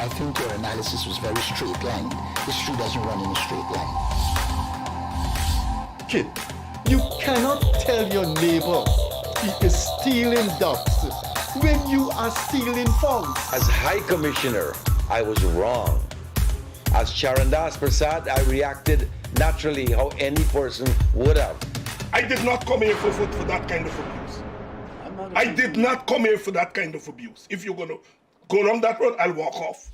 I think your analysis was very straight line. History doesn't run in a straight line. Kid, you cannot tell your neighbor he is stealing ducks when you are stealing funds. As High Commissioner, I was wrong. As Charandas Prasad, I reacted naturally how any person would have. I did not come here for that kind of abuse. I did not come here for that kind of abuse. If you're going to go down that road, I'll walk off.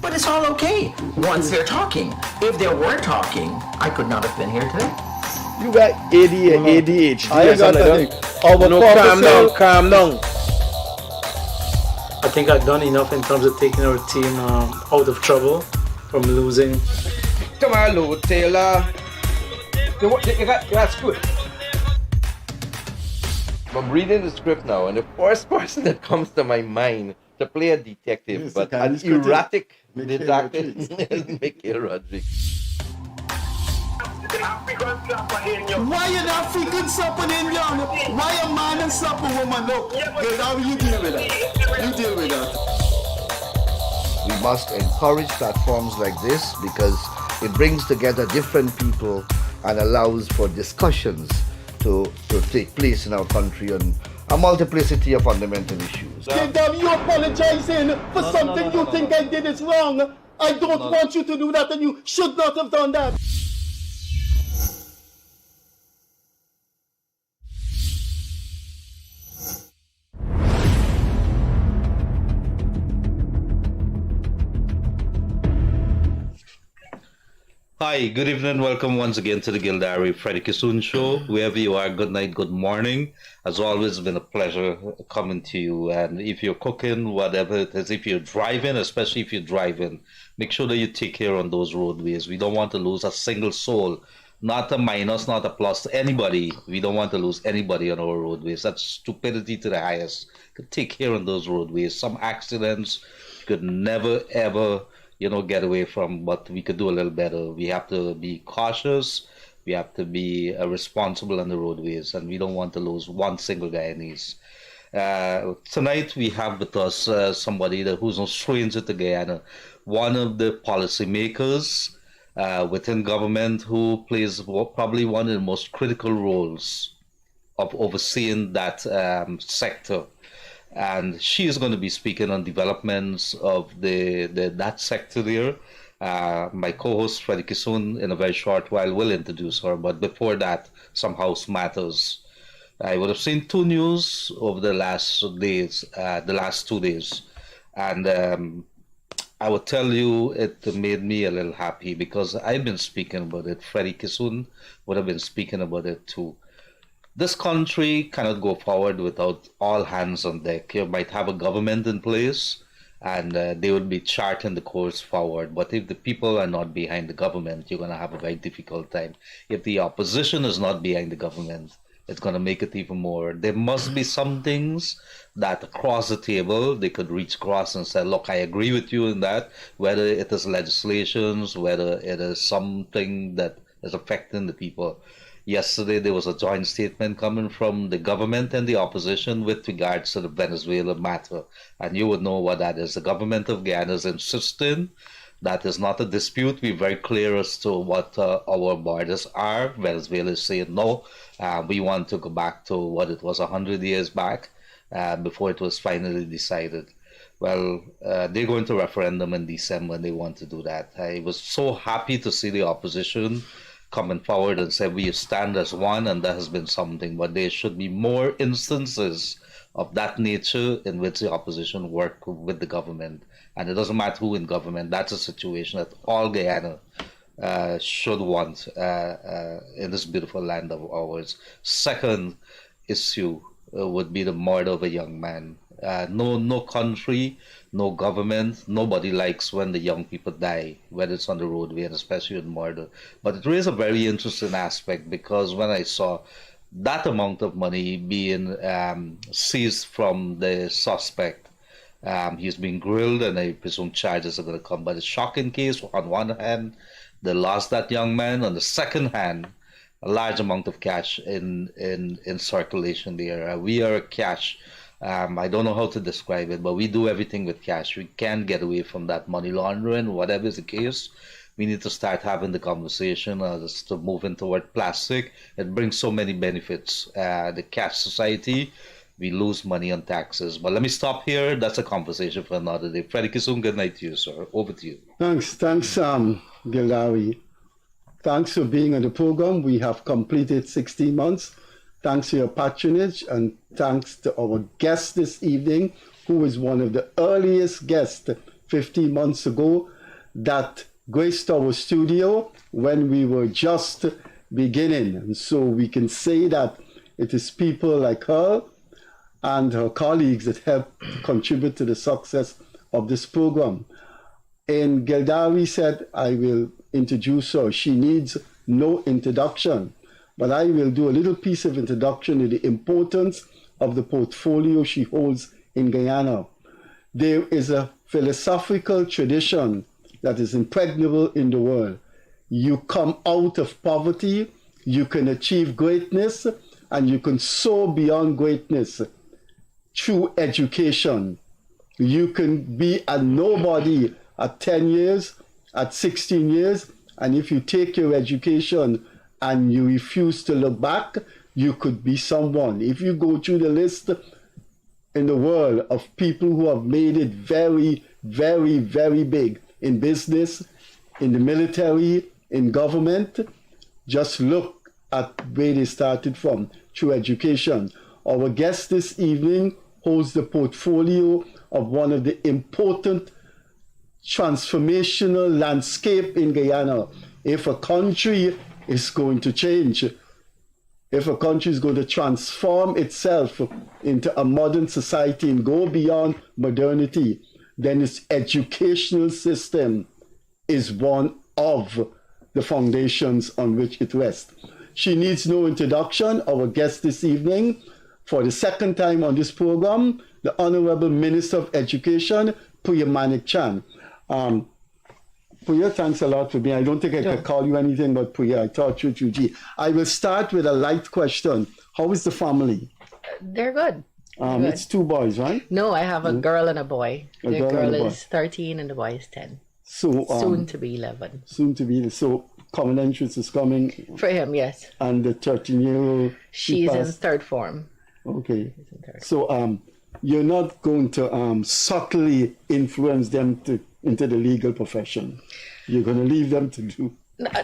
But it's all okay once they're talking. If they were talking, I could not have been here today. You got ADHD. I got like that. Calm down. I think I've done enough in terms of taking our team out of trouble from losing. Come on, Lou Taylor. That's good. I'm reading the script now, and the first person that comes to my mind to play a detective, Yes, but okay, an he's critic. erratic Mikhail detective, is Mikhail Rodriguez. Why an African slapping Indian? Why a man and slap a woman? Look, Gildarie, you deal with that. You deal with that. We must encourage platforms like this because it brings together different people and allows for discussions to take place in our country on a multiplicity of fundamental issues. Gildarie, you apologizing for something you think I did is wrong. I don't want you to do that, and you should not have done that. Hi, good evening. Welcome once again to the Gildarie Freddie Kissoon show. Wherever you are, good night, good morning. As always, it's been a pleasure coming to you. And if you're cooking, whatever it is, if you're driving, especially if you're driving, make sure that you take care on those roadways. We don't want to lose a single soul, not a minus, not a plus, anybody. We don't want to lose anybody on our roadways. That's stupidity to the highest. Take care on those roadways. Some accidents you could never, ever get away from, but we could do a little better. We have to be cautious. We have to be responsible on the roadways, and we don't want to lose one single Guyanese. Tonight we have with us somebody who's no stranger to Guyana, one of the policymakers within government who plays probably one of the most critical roles of overseeing that sector. And she is going to be speaking on developments of that sector there. My co-host, Freddie Kissoon, in a very short while will introduce her. But before that, some house matters. I would have seen two news over the last days, the last 2 days. And I would tell you it made me a little happy because I've been speaking about it. Freddie Kissoon would have been speaking about it too. This country cannot go forward without all hands on deck. You might have a government in place and they will be charting the course forward. But if the people are not behind the government, you're going to have a very difficult time. If the opposition is not behind the government, it's going to make it even more. There must be some things that across the table they could reach across and say, look, I agree with you in that, whether it is legislations, whether it is something that is affecting the people. Yesterday, there was a joint statement coming from the government and the opposition with regards to the Venezuela matter. And you would know what that is. The government of Guyana is insisting that is not a dispute. We're very clear as to what our borders are. Venezuela is saying, no, we want to go back to what it was 100 years back before it was finally decided. Well, they're going to referendum in December and they want to do that. I was so happy to see the opposition coming forward and say we stand as one, and that has been something. But there should be more instances of that nature in which the opposition work with the government. And it doesn't matter who in government. That's a situation that all Guyana should want in this beautiful land of ours. Second issue would be the murder of a young man. No country, no government, nobody likes when the young people die, whether it's on the roadway and especially with murder. But it raised a very interesting aspect because when I saw that amount of money being seized from the suspect, he's being grilled and I presume charges are going to come. But a shocking case, on one hand, they lost that young man. On the second hand, a large amount of cash in circulation there. We are a cash I don't know how to describe it, but we do everything with cash. We can't get away from that money laundering, whatever is the case. We need to start having the conversation as to moving toward plastic. It brings so many benefits. The cash society, we lose money on taxes. But let me stop here. That's a conversation for another day. Freddie Kissoon, good night to you, sir. Over to you. Thanks, Gildarie. Thanks for being on the program. We have completed 16 months. Thanks for your patronage, and thanks to our guest this evening, who was one of the earliest guests 15 months ago that graced our studio when we were just beginning. And so we can say that it is people like her and her colleagues that helped contribute to the success of this program. And Gildarie said, I will introduce her. She needs no introduction, but I will do a little piece of introduction to the importance of the portfolio she holds in Guyana. There is a philosophical tradition that is impregnable in the world. You come out of poverty, you can achieve greatness, and you can soar beyond greatness through education. You can be a nobody at 10 years, at 16 years, and if you take your education and you refuse to look back, you could be someone. If you go through the list in the world of people who have made it very, very, very big in business, in the military, in government, just look at where they started from, through education. Our guest this evening holds the portfolio of one of the important transformational landscape in Guyana. If a country is going to change, if a country is going to transform itself into a modern society and go beyond modernity, then its educational system is one of the foundations on which it rests. She needs no introduction. Our guest this evening, for the second time on this program, the Honorable Minister of Education, Priya Manikchand. Priya, thanks a lot for being. I don't think I could call you anything but Priya. I thought you, Chuji. I will start with a light question. How is the family? They're good. Good. It's 2 boys, right? No, I have a girl and a boy. The girl is 13 and the boy is 10. So soon to be 11. Soon to be. So common entrance is coming. For him, yes. And the 13-year-old. She's in third form. Okay. So you're not going to subtly influence them into the legal profession. You're going to leave them to do.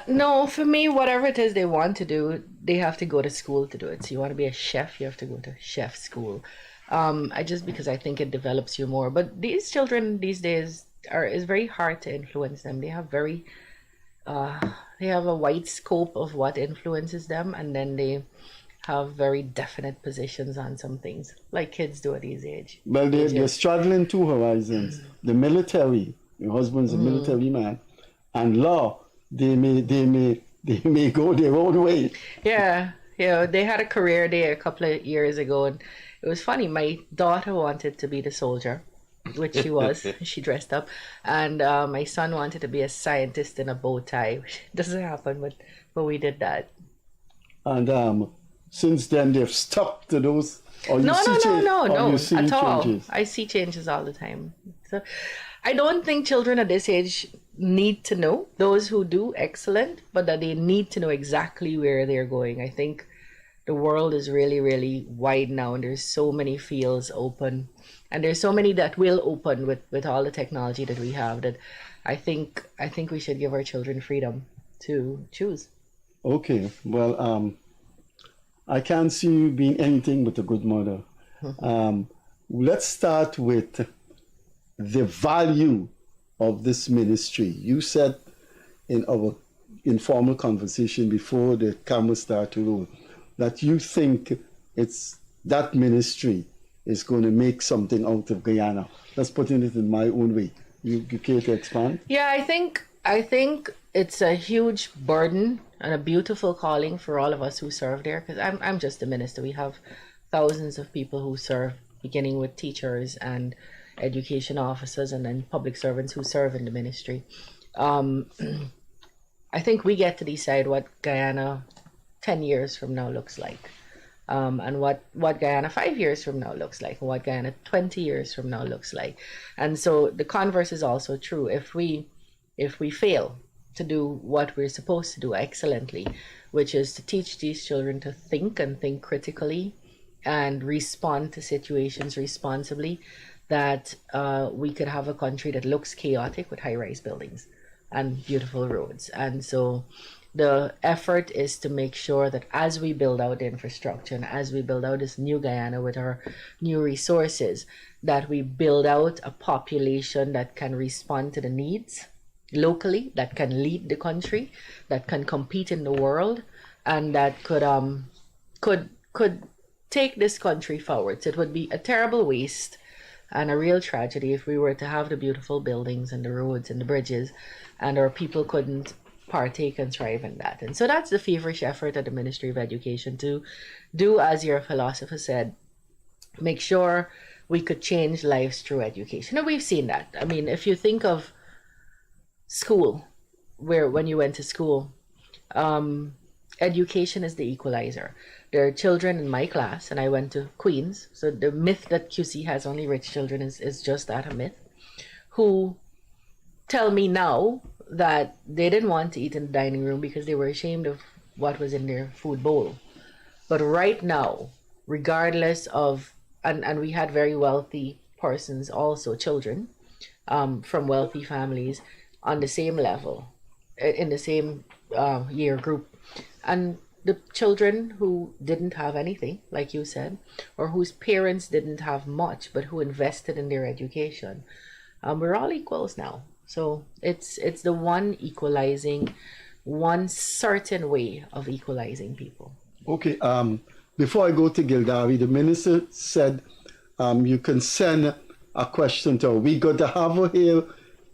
No, for me, whatever it is they want to do, they have to go to school to do it. So you want to be a chef, you have to go to chef school. Because I think it develops you more. But these children these days is very hard to influence them. They have a wide scope of what influences them, and then they have very definite positions on some things, like kids do at his age. Well, they're straddling 2 horizons. The military, your husband's a military man, and law. They may go their own way. Yeah, they had a career day a couple of years ago, and it was funny. My daughter wanted to be the soldier, which she was. She dressed up, and my son wanted to be a scientist in a bow tie, which doesn't happen, but we did that. And since then, they've stuck to those. No, at all. Changes? I see changes all the time. So I don't think children at this age need to know. Those who do, excellent, but that they need to know exactly where they're going. I think the world is really, really wide now, and there's so many fields open, and there's so many that will open with all the technology that we have, that I think we should give our children freedom to choose. Okay, well, I can't see you being anything but a good mother. Let's start with the value of this ministry. You said in our informal conversation before the camera started to roll that you think it's that ministry is going to make something out of Guyana. Let's put it in my own way. You care to expand? Yeah, I think it's a huge burden and a beautiful calling for all of us who serve there, because I'm just a minister. We have thousands of people who serve, beginning with teachers and education officers and then public servants who serve in the ministry. I think we get to decide what Guyana 10 years from now looks like. and what Guyana 5 years from now looks like, and what Guyana 20 years from now looks like. And so the converse is also true. If we fail to do what we're supposed to do excellently, which is to teach these children to think and think critically and respond to situations responsibly, that we could have a country that looks chaotic with high-rise buildings and beautiful roads. And so the effort is to make sure that as we build out the infrastructure and as we build out this new Guyana with our new resources, that we build out a population that can respond to the needs locally, that can lead the country, that can compete in the world, and that could take this country forward. So it would be a terrible waste and a real tragedy if we were to have the beautiful buildings and the roads and the bridges and our people couldn't partake and thrive in that. And so that's the feverish effort of the Ministry of Education to do, as your philosopher said, make sure we could change lives through education. And we've seen that. I mean, if you think of school, where when you went to school, education is the equalizer. There are children in my class, and I went to Queens, so the myth that QC has only rich children is just that, a myth, who tell me now that they didn't want to eat in the dining room because they were ashamed of what was in their food bowl. But right now, regardless of, and we had very wealthy persons, also children from wealthy families on the same level, in the same year group. And the children who didn't have anything, like you said, or whose parents didn't have much, but who invested in their education, we're all equals now. So it's the one certain way of equalizing people. Okay, before I go to Gildarie, the minister said you can send a question to her. We got to have her here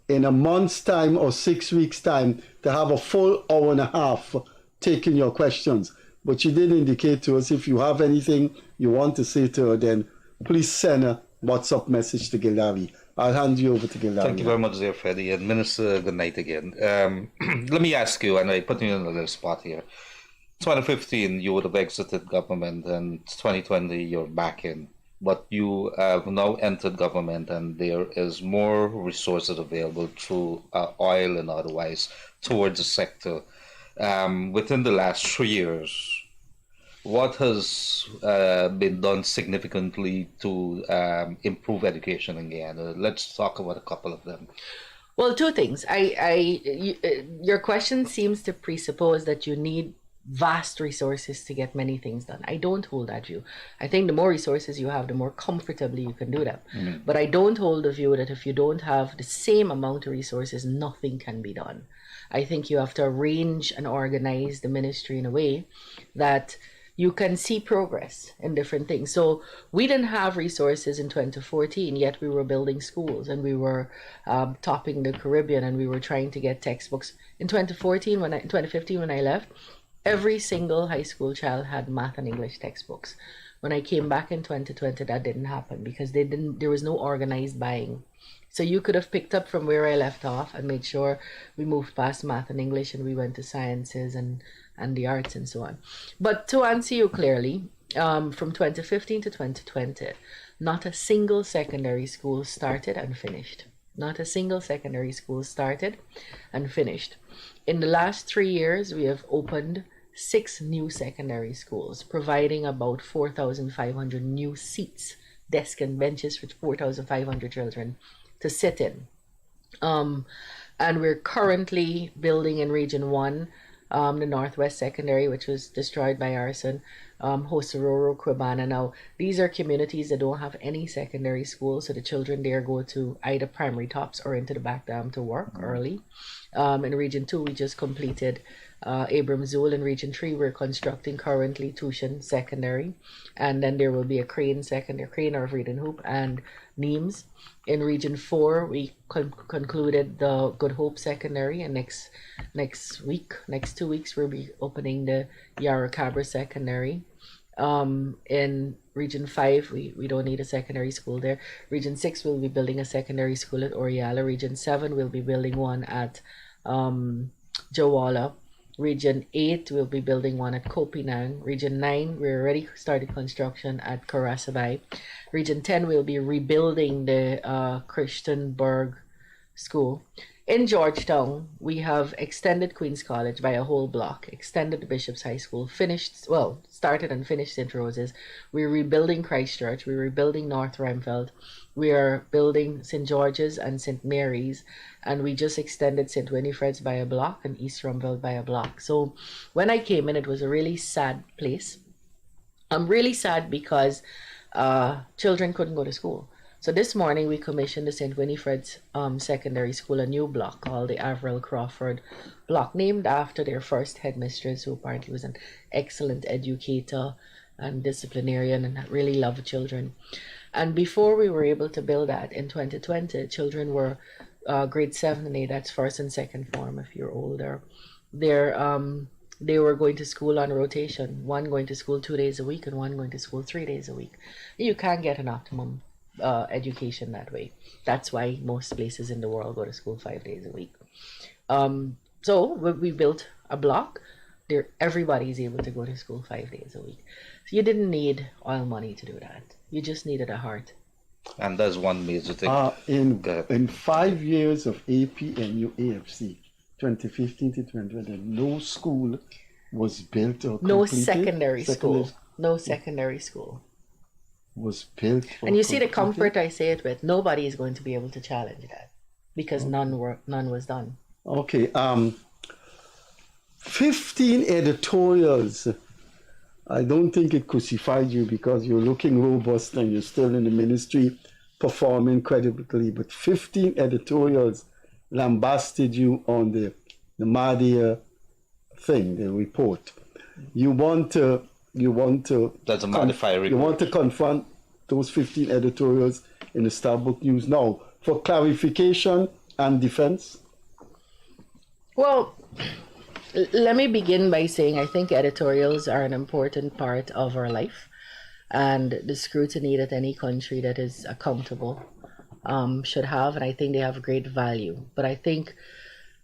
in a month's time or 6 weeks' time to have a full hour and a half taking your questions. But you did indicate to us if you have anything you want to say to her, then please send a WhatsApp message to Gildarie. I'll hand you over to Gildarie. Thank you very much, dear Freddie. And Minister, good night again. Let me ask you, and I put you in a little spot here. 2015, you would have exited government, and 2020, you're back in. But you have now entered government, and there is more resources available through oil and otherwise towards the sector. Within the last 3 years, what has been done significantly to improve education in Guyana? Let's talk about a couple of them. Well, two things. Your question seems to presuppose that you need vast resources to get many things done. I don't hold that view. I think the more resources you have, the more comfortably you can do that. Mm-hmm. But I don't hold the view that if you don't have the same amount of resources, nothing can be done. I think you have to arrange and organize the ministry in a way that you can see progress in different things. So we didn't have resources in 2014, yet we were building schools and we were topping the Caribbean and we were trying to get textbooks. In 2015, when I left, every single high school child had math and English textbooks. When I came back in 2020, that didn't happen because there was no organized buying. So you could have picked up from where I left off and made sure we moved past math and English and we went to sciences and the arts and so on. But to answer you clearly, from 2015 to 2020, not a single secondary school started and finished. Not a single secondary school started and finished. In the last 3 years, we have opened 6 new secondary schools, providing about 4,500 new seats, desks and benches for 4,500 children to sit in. And we're currently building in Region 1, the Northwest Secondary, which was destroyed by arson, Hosororo, Quibana. Now, these are communities that don't have any secondary schools, so the children there go to either primary tops or into the back dam to work early. In Region 2, we just completed Abramzul. In Region 3, we're constructing currently Tushan Secondary, and then there will be a Crane Secondary, Crane or Vreeden Hoop, and Neems. In Region 4, we concluded the Good Hope Secondary, and next 2 weeks, we'll be opening the Yarra Secondary. In Region 5, we don't need a secondary school there. Region 6, we'll be building a secondary school at Oriala. Region 7, we'll be building one at Jawala. Region 8, we'll be building one at Kopinang. Region 9, we already started construction at Karasabai. Region 10, we'll be rebuilding the Christianburg School. In Georgetown, we have extended Queen's College by a whole block, extended the Bishop's High School, started and finished St. Rose's. We're rebuilding Christchurch, we're rebuilding North Rempelt, we are building St. George's and St. Mary's, and we just extended St. Winifred's by a block and East Rumpelt by a block. So when I came in, it was a really sad place. I'm really sad because children couldn't go to school. So this morning we commissioned the St. Winifred's Secondary School, a new block called the Avril Crawford block, named after their first headmistress, who apparently was an excellent educator and disciplinarian and really loved children. And before we were able to build that in 2020, children were grade 7 and 8, that's first and second form if you're older. They were going to school on rotation, one going to school 2 days a week and one going to school 3 days a week. You can't get an optimum education that way. That's why most places in the world go to school 5 days a week. So we built a block there. Everybody's able to go to school 5 days a week. So you didn't need oil money to do that. You just needed a heart. And that's one major thing. In 5 years of APNU AFC, 2015 to 2020, no school was built or completed. No secondary school. No secondary school was built. And you see the comfort I say it with. Nobody is going to be able to challenge that because none was done. Okay. 15 editorials. I don't think it crucified you because you're looking robust and you're still in the ministry performing creditably. But 15 editorials lambasted you on the Mahdia thing, the report. You want to that's a Mahdia report. You want to confront those 15 editorials in the Starbook News now for clarification and defense? Well, let me begin by saying I think editorials are an important part of our life, and the scrutiny that any country that is accountable should have, and I think they have great value. But I think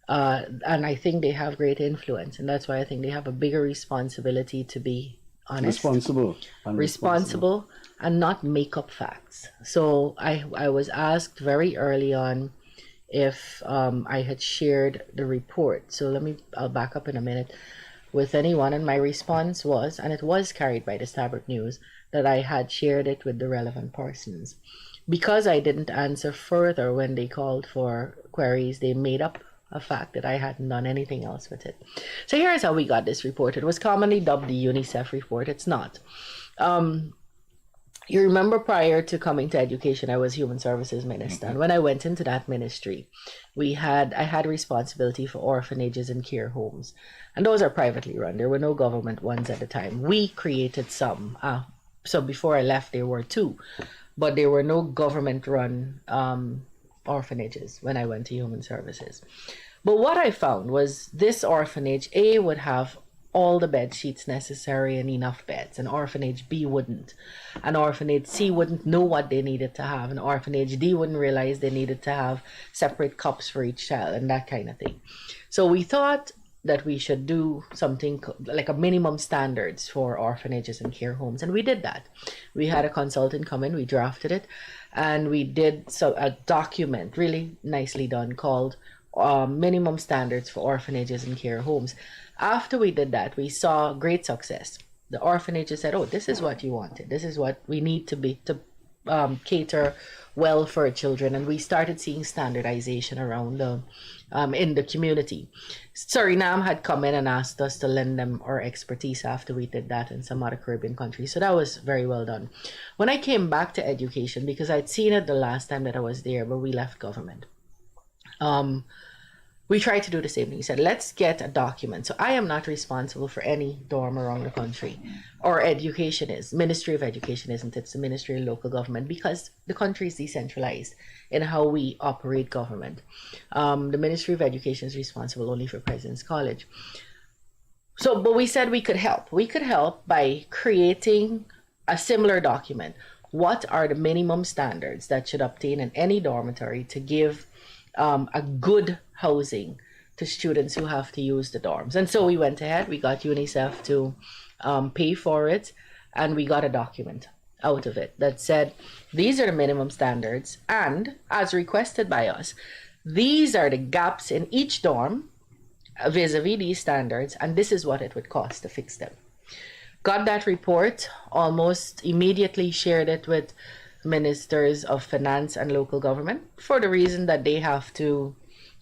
they have great influence, and that's why I think they have a bigger responsibility to be honest, responsible, and not make up facts. So I was asked very early on if I had shared the report. So I'll back up in a minute with anyone, and my response was, and it was carried by the Starbook News, that I had shared it with the relevant persons. Because I didn't answer further when they called for queries, they made up a fact that I hadn't done anything else with it. So here's how we got this report. It was commonly dubbed the UNICEF report. It's not. You remember prior to coming to education, I was Human Services Minister. And when I went into that ministry, I had responsibility for orphanages and care homes. And those are privately run. There were no government ones at the time. We created some. So before I left, there were 2. But there were no government-run orphanages when I went to Human Services. But what I found was this orphanage A would have all the bed sheets necessary and enough beds. An orphanage B wouldn't. An orphanage C wouldn't know what they needed to have. An orphanage D wouldn't realize they needed to have separate cups for each child and that kind of thing. So we thought that we should do something like a minimum standards for orphanages and care homes. And we did that. We had a consultant come in, we drafted it, and we did a document, really nicely done, called minimum standards for orphanages and care homes. After we did that, we saw great success. The orphanages said, oh, this is what you wanted. This is what we need to cater well for children. And we started seeing standardization around in the community. Suriname had come in and asked us to lend them our expertise after we did that in some other Caribbean countries. So that was very well done. When I came back to education, because I'd seen it the last time that I was there, but we left government. We tried to do the same thing. We said, let's get a document. So I am not responsible for any dorm around the country. Or education is. Ministry of Education isn't. It's the Ministry of Local Government, because the country is decentralized in how we operate government. The Ministry of Education is responsible only for President's College. So, but we said we could help. We could help by creating a similar document. What are the minimum standards that should obtain in any dormitory to give a good housing to students who have to use the dorms. And so we went ahead, we got UNICEF to pay for it, and we got a document out of it that said, these are the minimum standards, and as requested by us, these are the gaps in each dorm vis-a-vis these standards, and this is what it would cost to fix them. Got that report, almost immediately shared it with ministers of finance and local government for the reason that they have to,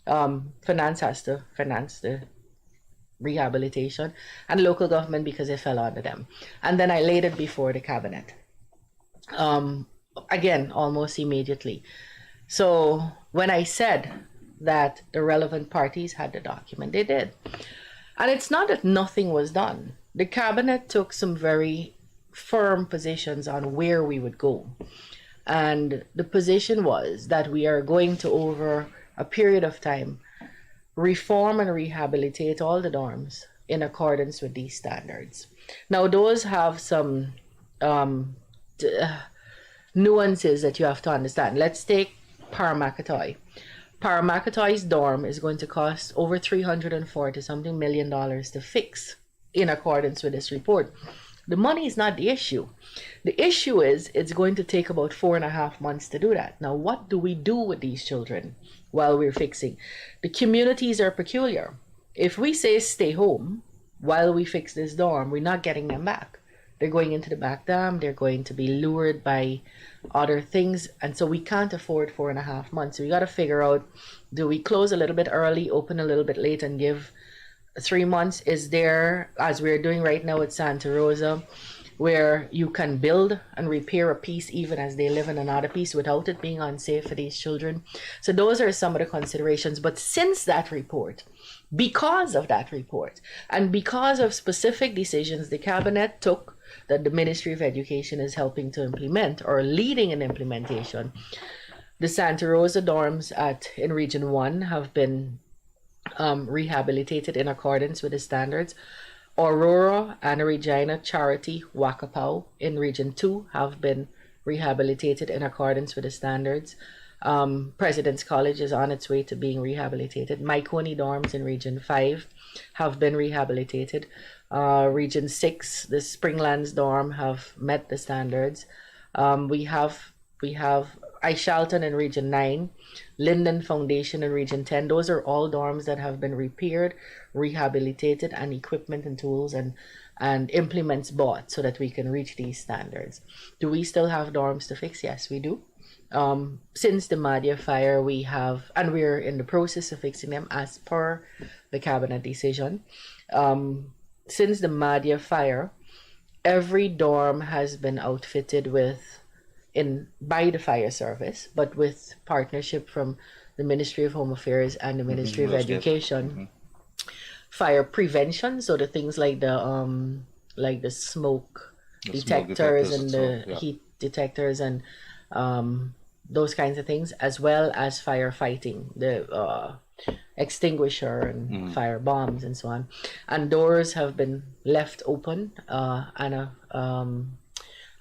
finance has to finance the rehabilitation, and local government because it fell under them. And then I laid it before the cabinet. Again, almost immediately. So when I said that the relevant parties had the document, they did. And it's not that nothing was done. The cabinet took some very firm positions on where we would go. And the position was that we are going to, over a period of time, reform and rehabilitate all the dorms in accordance with these standards. Now, those have some nuances that you have to understand. Let's take Paramakatoy. Paramakatoy's dorm is going to cost over $340 million to fix in accordance with this report. The money is not the issue. The issue is it's going to take about 4.5 months to do that. Now, what do we do with these children while we're fixing? The communities are peculiar. If we say stay home while we fix this dorm, we're not getting them back. They're going into the back dam. They're going to be lured by other things. And so we can't afford 4.5 months. So we got to figure out, do we close a little bit early, open a little bit late, and give 3 months? Is there, as we're doing right now at Santa Rosa, where you can build and repair a piece even as they live in another piece without it being unsafe for these children? So those are some of the considerations. But since that report, because of that report, and because of specific decisions the cabinet took that the Ministry of Education is helping to implement or leading in implementation, the Santa Rosa dorms in Region 1 have been rehabilitated in accordance with the standards. Aurora and Regina Charity Wakapau in Region 2 have been rehabilitated in accordance with the standards. President's College is on its way to being rehabilitated. Maikoni dorms in Region 5 have been rehabilitated. Region 6, the Springlands dorm have met the standards. We have Aishalton in Region 9, Linden Foundation in Region 10. Those are all dorms that have been repaired, rehabilitated, and equipment and tools and implements bought so that we can reach these standards. Do we still have dorms to fix? Yes, we do. Since the Madhya fire, we have, and we're in the process of fixing them as per the cabinet decision. Since the Madhya fire, every dorm has been outfitted by the fire service, but with partnership from the Ministry of Home Affairs and the Ministry of Education. Fire prevention, so the things like the smoke detectors and the heat detectors and those kinds of things, as well as firefighting, the extinguisher and fire bombs and so on. And doors have been left open and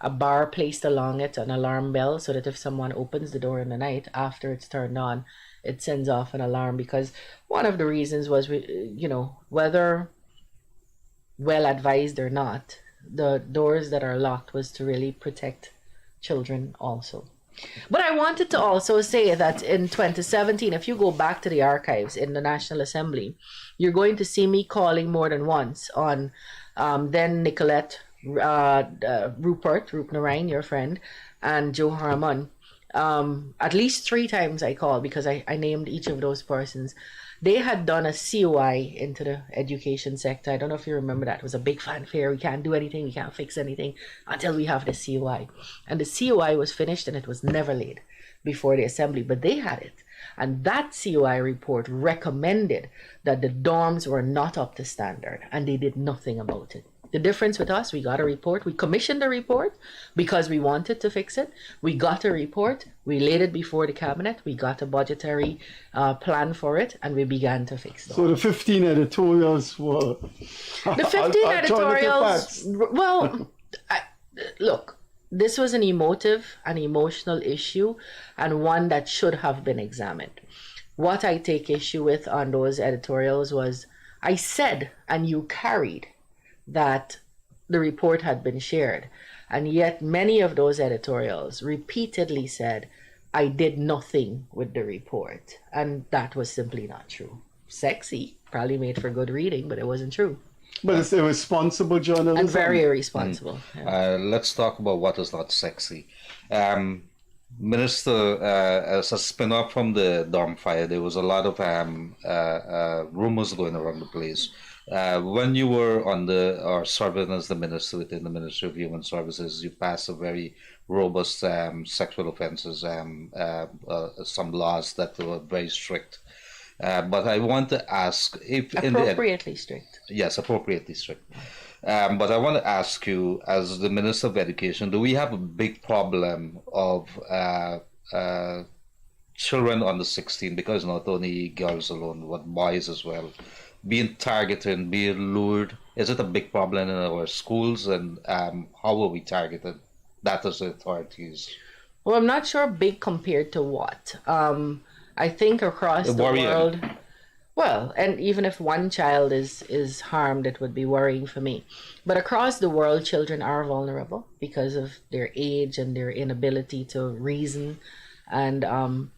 a bar placed along it, an alarm bell, so that if someone opens the door in the night after it's turned on, it sends off an alarm. Because one of the reasons was, whether well advised or not, the doors that are locked was to really protect children also. But I wanted to also say that in 2017, if you go back to the archives in the National Assembly, you're going to see me calling more than once on then Nicolette, Rupert Narain, your friend, and Joe Harmon. At least 3 times I called because I named each of those persons. They had done a COI into the education sector. I don't know if you remember that. It was a big fanfare. We can't do anything. We can't fix anything until we have the COI. And the COI was finished and it was never laid before the assembly, but they had it. And that COI report recommended that the dorms were not up to standard, and they did nothing about it. The difference with us, we got a report. We commissioned a report because we wanted to fix it. We got a report. We laid it before the cabinet. We got a budgetary plan for it, and we began to fix it. So the 15 editorials were... The 15 editorials... Well, look, this was an emotive and emotional issue, and one that should have been examined. What I take issue with on those editorials was I said, and you carried, that the report had been shared. And yet many of those editorials repeatedly said, I did nothing with the report. And that was simply not true. Sexy, probably made for good reading, but it wasn't true. But it's irresponsible journalism. And very irresponsible. Yeah. Let's talk about what is not sexy. Minister, as a spin-off from the Dom fire, there was a lot of rumors going around the place. When you were serving as the minister within the Ministry of Human Services, you passed a very robust sexual offences, some laws that were very strict. But I want to ask if appropriately strict. Yes, appropriately strict. But I want to ask you, as the Minister of Education, do we have a big problem of children under 16, because not only girls alone, but boys as well, being targeted and being lured? Is it a big problem in our schools, and how are we targeted, that as the authorities? Well, I'm not sure big compared to what. I think across the world, well, and even if one child is harmed, it would be worrying for me. But across the world, children are vulnerable because of their age and their inability to reason, and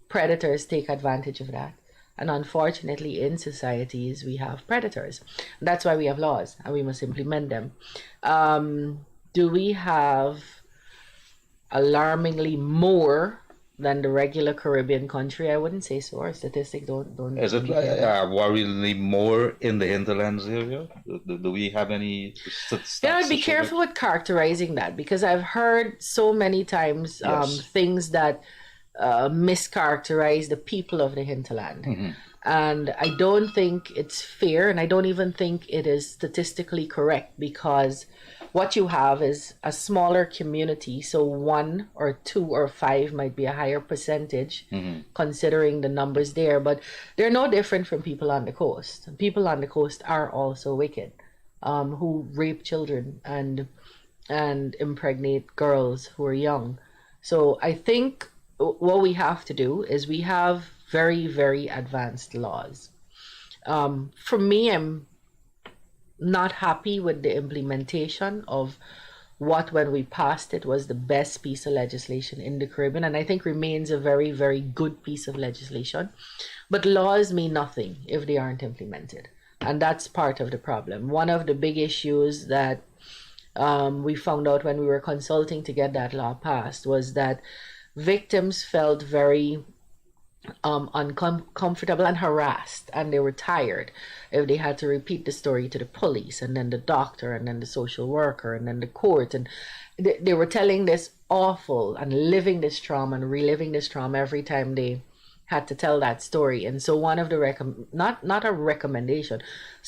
predators take advantage of that. And unfortunately, in societies, we have predators. That's why we have laws, and we must implement them. Do we have alarmingly more than the regular Caribbean country? I wouldn't say so. Our statistics don't. Is it worryingly more in the hinterlands area? Do we have any statistics? Yeah, I'd be careful with characterizing that, because I've heard so many times things that mischaracterize the people of the hinterland. Mm-hmm. And I don't think it's fair, and I don't even think it is statistically correct, because what you have is a smaller community, so 1 or 2 or 5 might be a higher percentage, considering the numbers there, but they're no different from people on the coast. And people on the coast are also wicked, who rape children and impregnate girls who are young. So I think what we have to do is we have very, very advanced laws. For me, I'm not happy with the implementation of what, when we passed it, was the best piece of legislation in the Caribbean, and I think remains a very, very good piece of legislation. But laws mean nothing if they aren't implemented, and that's part of the problem. One of the big issues that we found out when we were consulting to get that law passed was that victims felt very uncomfortable and harassed, and they were tired if they had to repeat the story to the police, and then the doctor, and then the social worker, and then the court, and they were telling this awful and living this trauma and reliving this trauma every time they had to tell that story. And so one of the not a recommendation,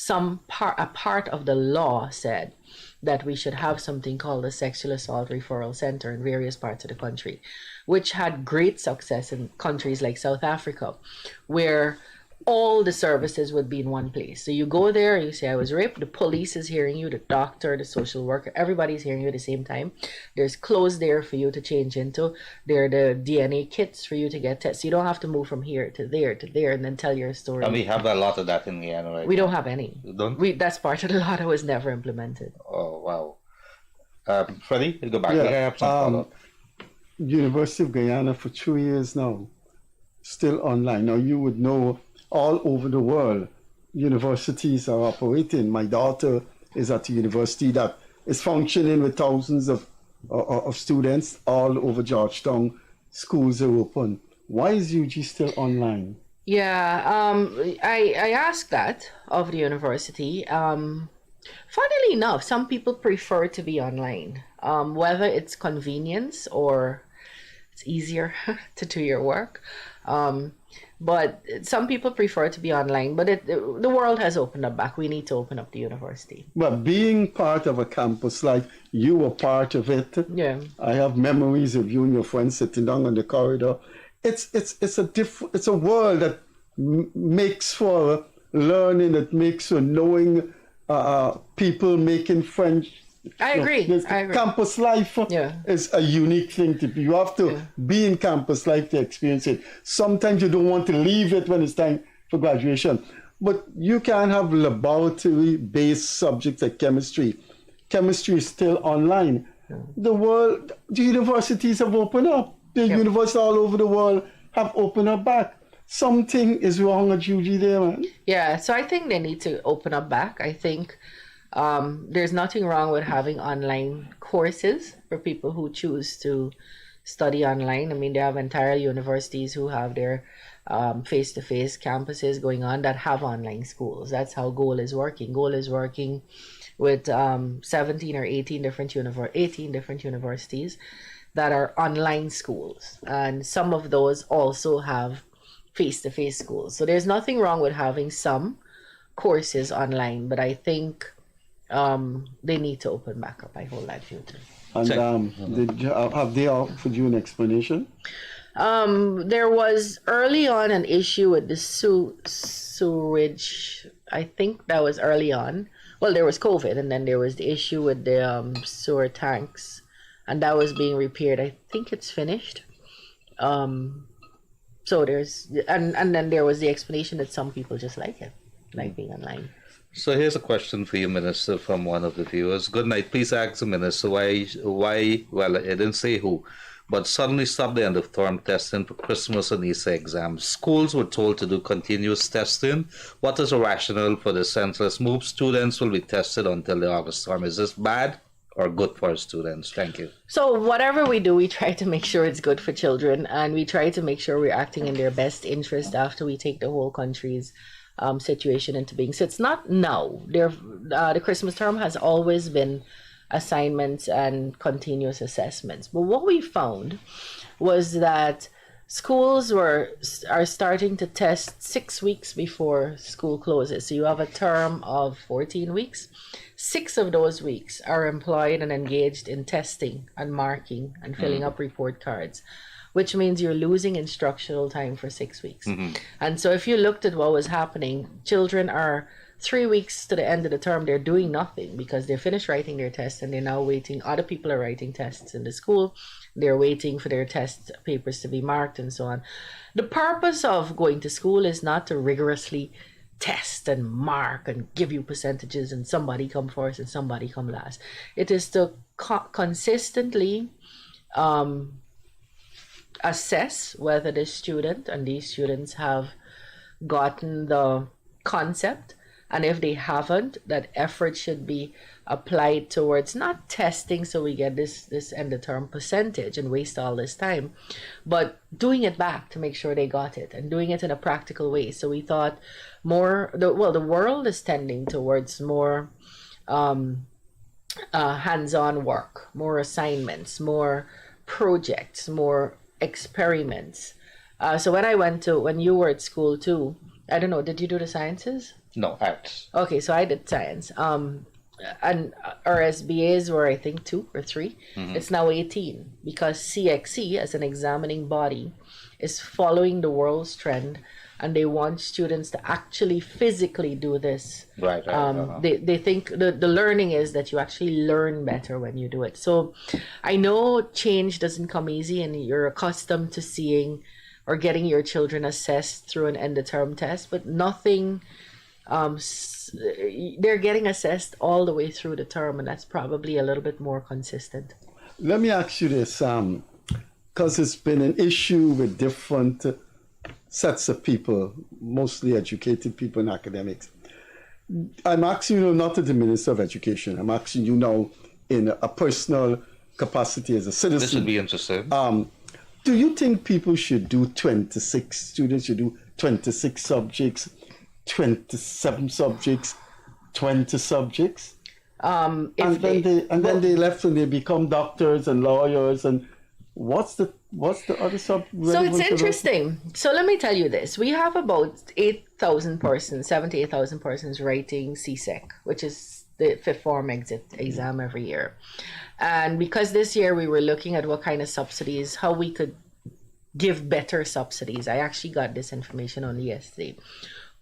a part of the law said that we should have something called a sexual assault referral center in various parts of the country, which had great success in countries like South Africa, where all the services would be in one place. So you go there, you say, I was raped, the police is hearing you, the doctor, the social worker, everybody's hearing you at the same time. There's clothes there for you to change into. There are the DNA kits for you to get tested. You don't have to move from here to there to there and then tell your story. And we have a lot of that in Guyana, right? We don't have any. Don't? That's part of the law that was never implemented. Oh, wow. Freddie, you go back. I have some follow-up. University of Guyana for 2 years now, still online. Now, you would know all over the world, universities are operating. My daughter is at a university that is functioning with thousands of students all over Georgetown. Schools are open. Why is UG still online? Yeah, I asked that of the university. Funnily enough, some people prefer to be online, whether it's convenience or it's easier to do your work. But some people prefer to be online, but the world has opened up back. We need to open up the university. But being part of a campus, like you were part of it, yeah. I have memories of you and your friends sitting down on the corridor. It's a world that makes for learning, that makes for knowing people, making I agree. Campus life is a unique thing. You have to be in campus life to experience it. Sometimes you don't want to leave it when it's time for graduation. But you can have laboratory-based subjects like chemistry. Chemistry is still online. The universities have opened up. The universities all over the world have opened up back. Something is wrong at UG there, man. Yeah, so I think they need to open up back. I think there's nothing wrong with having online courses for people who choose to study online. I mean, they have entire universities who have their face-to-face campuses going on that have online schools. That's how GOAL is working. GOAL is working with 17 or 18 different universities that are online schools. And some of those also have face-to-face schools. So there's nothing wrong with having some courses online, but I think they need to open back up. I hold that view too. And have they offered you an explanation? There was early on an issue with the sewage. I think that was early on. Well, there was COVID, and then there was the issue with the sewer tanks, and that was being repaired. I think it's finished. So there's and then there was the explanation that some people just like it, like being online. So here's a question for you, Minister, from one of the viewers. Good night. Please ask the Minister why, well, it didn't say who, but suddenly stopped the end of term testing for Christmas and Easter exams. Schools were told to do continuous testing. What is the rationale for the senseless move? Students will be tested until the August term. Is this bad or good for students? Thank you. So whatever we do, we try to make sure it's good for children, and we try to make sure we're acting in their best interest after we take the whole country's situation into being. So it's not now. The Christmas term has always been assignments and continuous assessments. But what we found was that schools are starting to test 6 weeks before school closes. So you have a term of 14 weeks. 6 of those weeks are employed and engaged in testing and marking and filling up report cards, which means you're losing instructional time for 6 weeks. And so if you looked at what was happening, children are 3 weeks to the end of the term, they're doing nothing because they're finished writing their tests and they're now waiting. Other people are writing tests in the school. They're waiting for their test papers to be marked and so on. The purpose of going to school is not to rigorously test and mark and give you percentages and somebody come first and somebody come last. It is to consistently assess whether the student and these students have gotten the concept, and if they haven't, that effort should be applied towards not testing so we get this end of term percentage and waste all this time, but doing it back to make sure they got it and doing it in a practical way. So we thought the world is tending towards more hands-on work, more assignments, more projects, more experiments. So when you were at school too, I don't know, did you do the sciences? No, arts. Okay, so I did science. And our SBAs were, I think, 2 or 3. It's now 18 because CXC, as an examining body, is following the world's trend, and they want students to actually physically do this. Right. They think the learning is that you actually learn better when you do it. So I know change doesn't come easy, and you're accustomed to seeing or getting your children assessed through an end-of-term test, but nothing... they're getting assessed all the way through the term, and that's probably a little bit more consistent. Let me ask you this, because it's been an issue with different sets of people, mostly educated people in academics. I'm asking you not as the Minister of Education. I'm asking you now in a personal capacity as a citizen. This would be interesting. Do you think people should do 26 students, should do 26 subjects, 27 subjects, 20 subjects? Then they left and they become doctors and lawyers, and what's the other subject? So it's interesting. So let me tell you this. We have about 8,000 persons, 78,000 persons writing CSEC, which is the fifth form exit exam every year. And because this year we were looking at what kind of subsidies, how we could give better subsidies. I actually got this information only yesterday.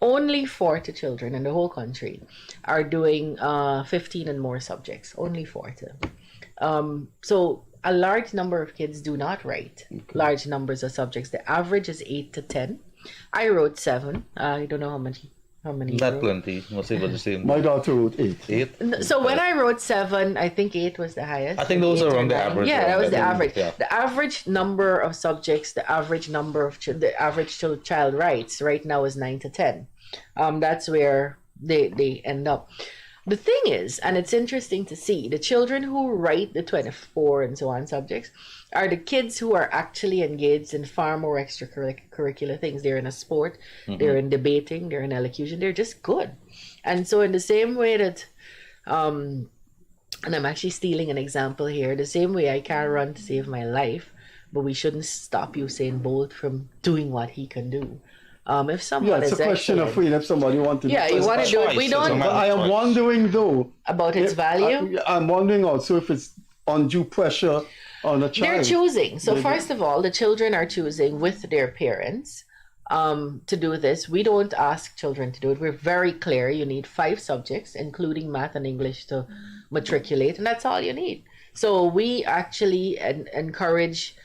only 40 children in the whole country are doing 15 and more subjects. Only 40. So a large number of kids do not write large numbers of subjects. The average is 8 to 10. I wrote 7. I don't know how many. Not plenty. Must say what the same. My daughter wrote 8. 8? So when I wrote 7, I think 8 was the highest. I think those are around the average. Yeah, that was the average. Yeah. The average number of subjects, the average number of the average child writes right now is 9 to 10. That's where they end up. The thing is, and it's interesting to see, the children who write the 24 and so on subjects are the kids who are actually engaged in far more extracurricular things. They're in a sport, they're in debating, they're in elocution, they're just good. And so in the same way that, and I'm actually stealing an example here, the same way I can't run to save my life, but we shouldn't stop Usain Bolt from doing what he can do. If someone it's is a question of freedom. If somebody wants to do you want to do it. We don't. But I am wondering though about its value. I'm wondering also if it's undue pressure on a child. They're choosing. So first of all, the children are choosing with their parents to do this. We don't ask children to do it. We're very clear. You need 5 subjects, including math and English, to matriculate, and that's all you need. So we actually encourage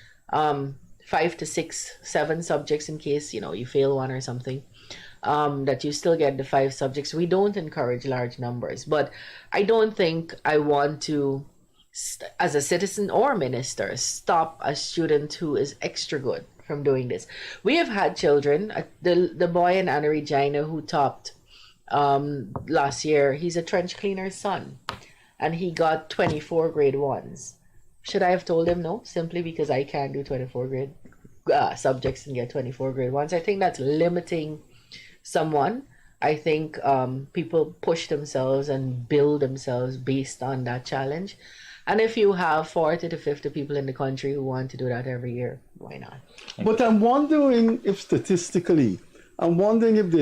5 to 6, 7 subjects in case, you fail one or something, that you still get the 5 subjects. We don't encourage large numbers, but I don't think I want to, as a citizen or minister, stop a student who is extra good from doing this. We have had children, the boy in Anna Regina who topped last year, he's a trench cleaner's son, and he got 24 grade 1s. Should I have told him no, simply because I can't do 24 grade subjects and get 24 grade 1s? I think that's limiting someone. I think people push themselves and build themselves based on that challenge. And if you have 40 to 50 people in the country who want to do that every year, why not? But I'm wondering if there's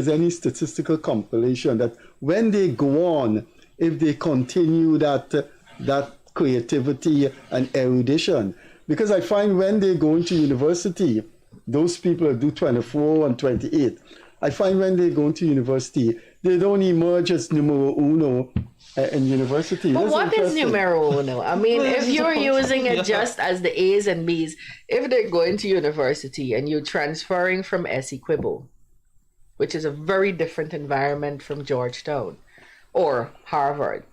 any statistical compilation that when they go on, if they continue that creativity and erudition, because I find when they go into university, those people who do 24 and 28, I find when they go into university, they don't emerge as numero uno in university. But what is numero uno? I mean, if you're using it just as the A's and B's, if they're going to university and you're transferring from Essequibo, which is a very different environment from Georgetown or Harvard,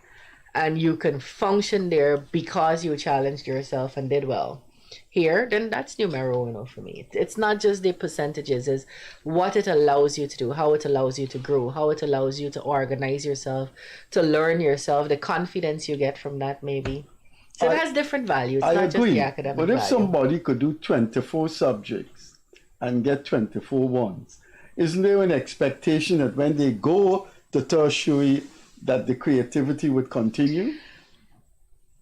and you can function there because you challenged yourself and did well here, then that's numero uno for me. It's not just the percentages, it's what it allows you to do, how it allows you to grow, how it allows you to organize yourself, to learn yourself, the confidence you get from that maybe. So it has different values, not just the academic value. But if value. somebody could do 24 subjects and get 24 1s, isn't there an expectation that when they go to tertiary that the creativity would continue?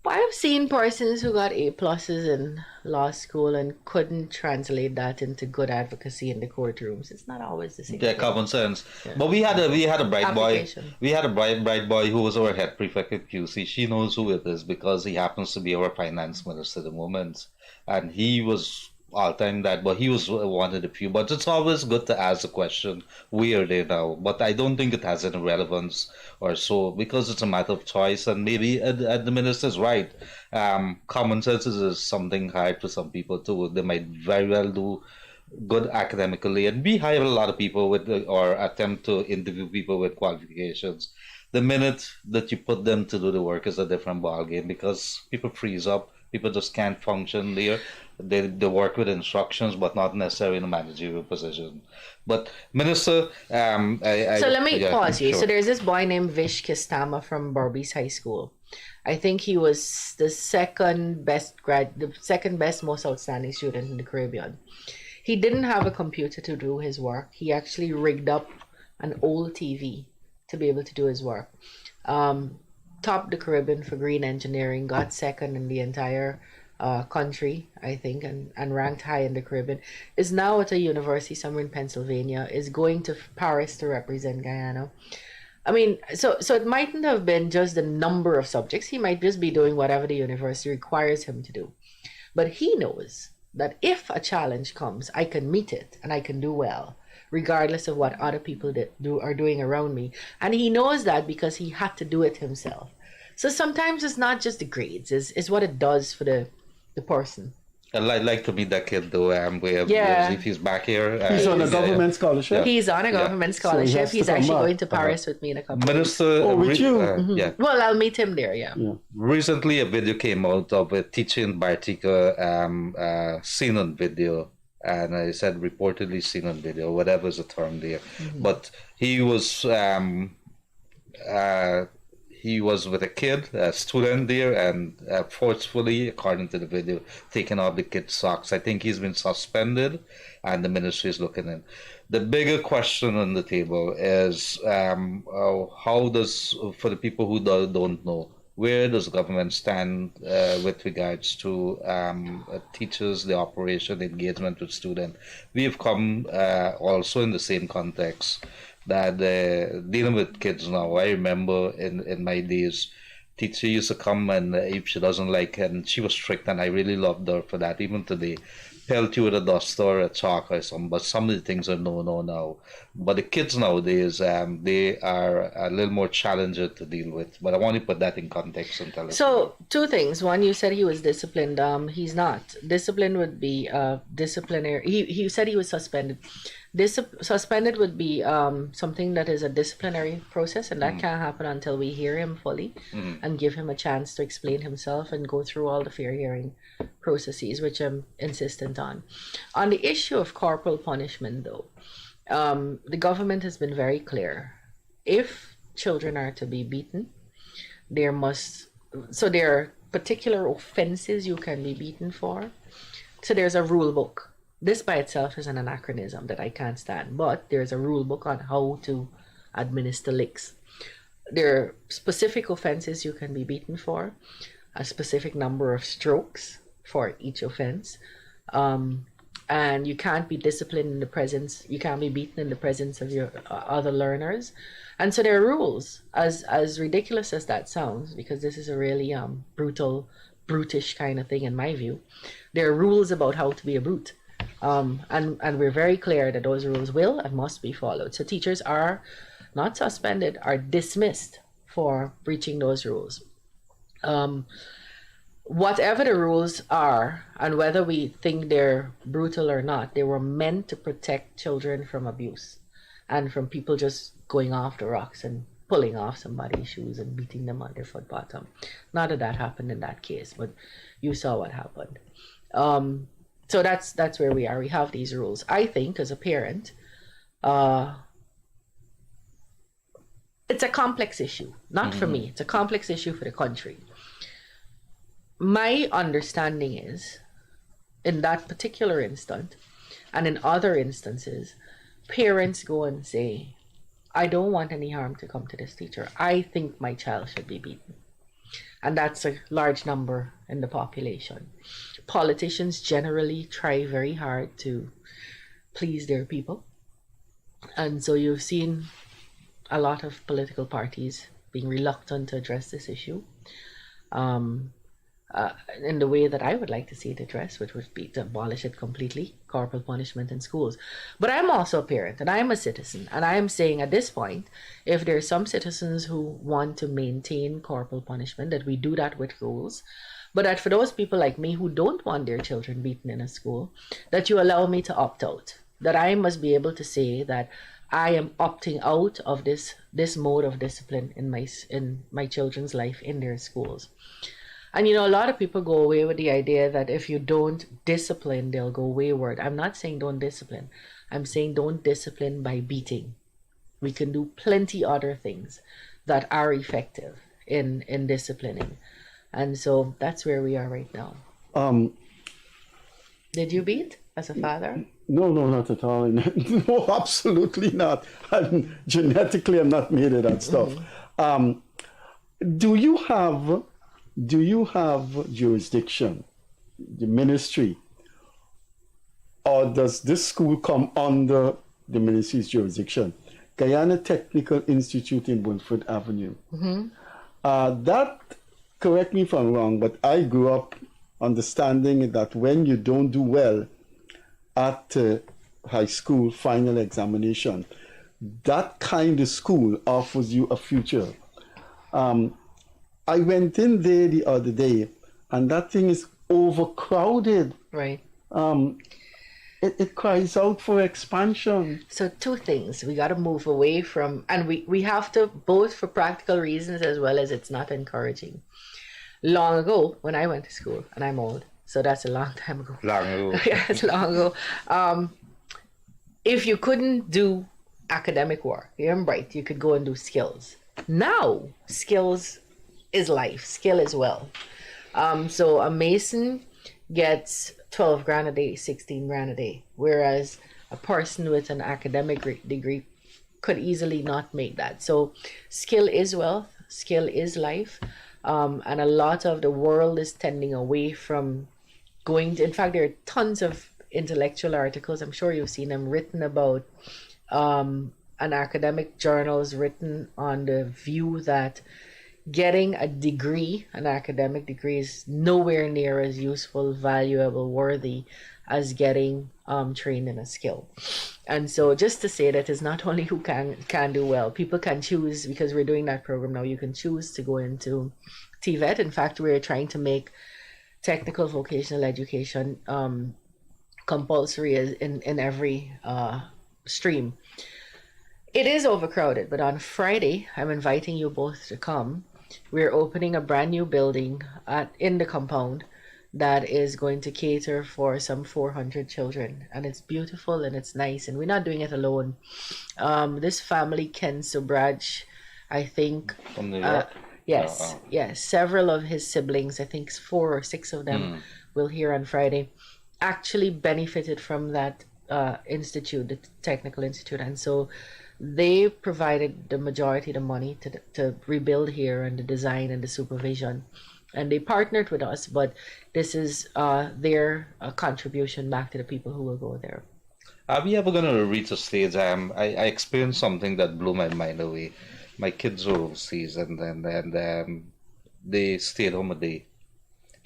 I've seen persons who got A+ in law school and couldn't translate that into good advocacy in the courtrooms. It's not always the same. Yeah, common sense. Yeah. But we had a bright boy. We had a bright boy who was our head prefect at QC. She knows who it is because he happens to be our finance minister at the moment, and he was all-time that, but he was one of the few. But it's always good to ask the question, where are they now? But I don't think it has any relevance or so, because it's a matter of choice, and maybe the minister's right. Common sense is something hard for some people too. They might very well do good academically, and we hire a lot of people with or attempt to interview people with qualifications. The minute that you put them to do the work is a different ballgame, because people freeze up. People just can't function there. They work with instructions, but not necessarily in a managerial position. But Minister, so let me pause you. Sure. So there's this boy named Vish Kistama from Berbice High School. I think he was the second best most outstanding student in the Caribbean. He didn't have a computer to do his work. He actually rigged up an old TV to be able to do his work. Topped the Caribbean for green engineering, got second in the entire country, I think, and ranked high in the Caribbean, is now at a university somewhere in Pennsylvania, is going to Paris to represent Guyana. I mean, so it mightn't have been just the number of subjects. He might just be doing whatever the university requires him to do. But he knows that if a challenge comes, I can meet it and I can do well, regardless of what other people are doing around me. And he knows that because he had to do it himself. So sometimes it's not just the grades, it's what it does for the person. I'd like to meet that kid though. If he's back here. He's on a government scholarship. He's on a government scholarship. So he's actually going to Paris with me in a couple of weeks. With you? Yeah. Well, I'll meet him there, yeah. Recently, a video came out of a teacher in Bartica seen on video. And I said reportedly seen on video, whatever's the term there. But he was with a kid, a student there, and forcefully, according to the video, taking off the kid's socks. I think he's been suspended, and the ministry is looking in. The bigger question on the table is how does, for the people who don't know, where does the government stand with regards to teachers, the operation, engagement with students? We have come also in the same context that dealing with kids now. I remember in my days, teacher used to come, and if she doesn't like it, and she was strict, and I really loved her for that. Even today, pelt you with a duster or a chalk or something, but some of the things are no now. But the kids nowadays, they are a little more challenging to deal with. But I want to put that in context and tell us. So, two things. One, you said he was disciplined. He's not. Discipline would be disciplinary. He said he was suspended. Suspended would be something that is a disciplinary process, and that can't happen until we hear him fully and give him a chance to explain himself and go through all the fair hearing processes, which I'm insistent on. On the issue of corporal punishment, though, the government has been very clear. If children are to be beaten, there are particular offenses you can be beaten for. So there's a rule book. This by itself is an anachronism that I can't stand, but there's a rule book on how to administer licks. There are specific offenses you can be beaten for, a specific number of strokes for each offense, and you can't be disciplined in the presence, you can't be beaten in the presence of your other learners. And so there are rules, as ridiculous as that sounds, because this is a really brutish kind of thing in my view. There are rules about how to be a brute. And we're very clear that those rules will and must be followed. So teachers are not suspended, are dismissed for breaching those rules. Whatever the rules are, and whether we think they're brutal or not, they were meant to protect children from abuse and from people just going off the rocks and pulling off somebody's shoes and beating them on their foot bottom. Not that happened in that case, but you saw what happened. So that's where we are. We have these rules. I think, as a parent, it's a complex issue. Not for me. It's a complex issue for the country. My understanding is, in that particular instant, and in other instances, parents go and say, I don't want any harm to come to this teacher. I think my child should be beaten. And that's a large number in the population. Politicians generally try very hard to please their people. And so you've seen a lot of political parties being reluctant to address this issue in the way that I would like to see it addressed, which would be to abolish it completely, corporal punishment in schools. But I'm also a parent and I'm a citizen, and I'm saying at this point, if there are some citizens who want to maintain corporal punishment, that we do that with rules, but that for those people like me who don't want their children beaten in a school, that you allow me to opt out, that I must be able to say that I am opting out of this mode of discipline in my children's life in their schools. And a lot of people go away with the idea that if you don't discipline, they'll go wayward. I'm not saying don't discipline. I'm saying don't discipline by beating. We can do plenty other things that are effective in disciplining. And so that's where we are right now. Did you beat as a father? No, not at all. No, absolutely not. Genetically, I'm not made of that stuff. Do you have jurisdiction, the ministry, or does this school come under the ministry's jurisdiction? Guyana Technical Institute in Wilford Avenue. That, correct me if I'm wrong, but I grew up understanding that when you don't do well at high school final examination. That kind of school offers you a future. I went in there the other day, and that thing is overcrowded. Right. It cries out for expansion. So two things. We got to move away from, and we have to, both for practical reasons as well as it's not encouraging. Long ago, when I went to school, and I'm old, so that's a long time ago. Long ago. Yeah, it's long ago. If you couldn't do academic work, you're right, you could go and do skills. Now, skills is life, skill is wealth. So a mason gets 12 grand a day, 16 grand a day, whereas a person with an academic degree could easily not make that. So skill is wealth, skill is life, and a lot of the world is tending away from going to, in fact, there are tons of intellectual articles, I'm sure you've seen them, written about an academic journals written on the view that getting a degree, an academic degree, is nowhere near as useful, valuable, worthy as getting trained in a skill. And so just to say that it's not only who can do well, people can choose, because we're doing that program now, you can choose to go into TVET. In fact, we're trying to make technical vocational education compulsory in every stream. It is overcrowded, but on Friday, I'm inviting you both to come. We're opening a brand new building in the compound that is going to cater for some 400 children. And it's beautiful and it's nice. And we're not doing it alone. This family, Ken Subraj, I think... From New York? Yes, yes. Several of his siblings, I think 4 or 6 of them, will hear on Friday, actually benefited from that institute, the Technical Institute. And so they provided the majority of the money to rebuild here, and the design and the supervision. And they partnered with us, but this is their contribution back to the people who will go there. Are we ever going to reach a stage? I experienced something that blew my mind away. My kids were overseas, and they stayed home a day.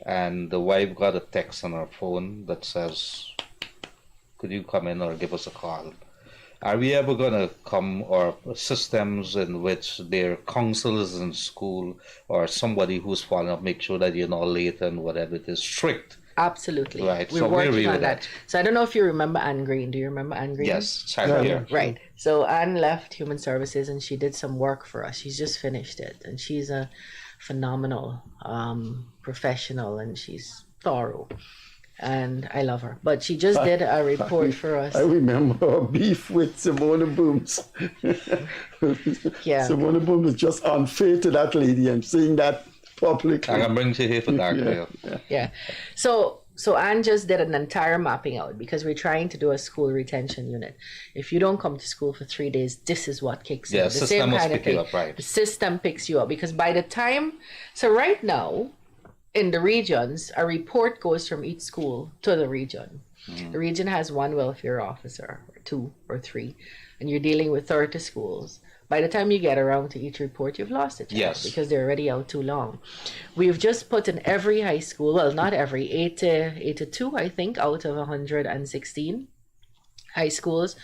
And the wife got a text on her phone that says, could you come in or give us a call? Are we ever going to come, or systems in which their counselors in school or somebody who's following up, make sure that you're not late and whatever it is, strict? Absolutely. Right. We're working on that. So I don't know if you remember Anne Green. Do you remember Anne Green? Yes, child care. Right. So Anne left Human Services and she did some work for us. She's just finished it. And she's a phenomenal professional, and she's thorough. And I love her. But she just did a report for us. I remember her beef with Simone Booms. Yeah. Simone Booms was just unfair to that lady. I'm saying that publicly. I can bring you here for that. Yeah. So Anne just did an entire mapping out, because we're trying to do a school retention unit. If you don't come to school for 3 days, this is what kicks in. The system must pick you up, right? The system picks you up, because by the time, so right now, in the regions, a report goes from each school to the region. The region has 1 welfare officer, or 2 or 3, and you're dealing with 30 schools. By the time you get around to each report, you've lost a child, because they're already out too long. We've just put in every high school, well, not every, 82, I think, out of 116 high schools,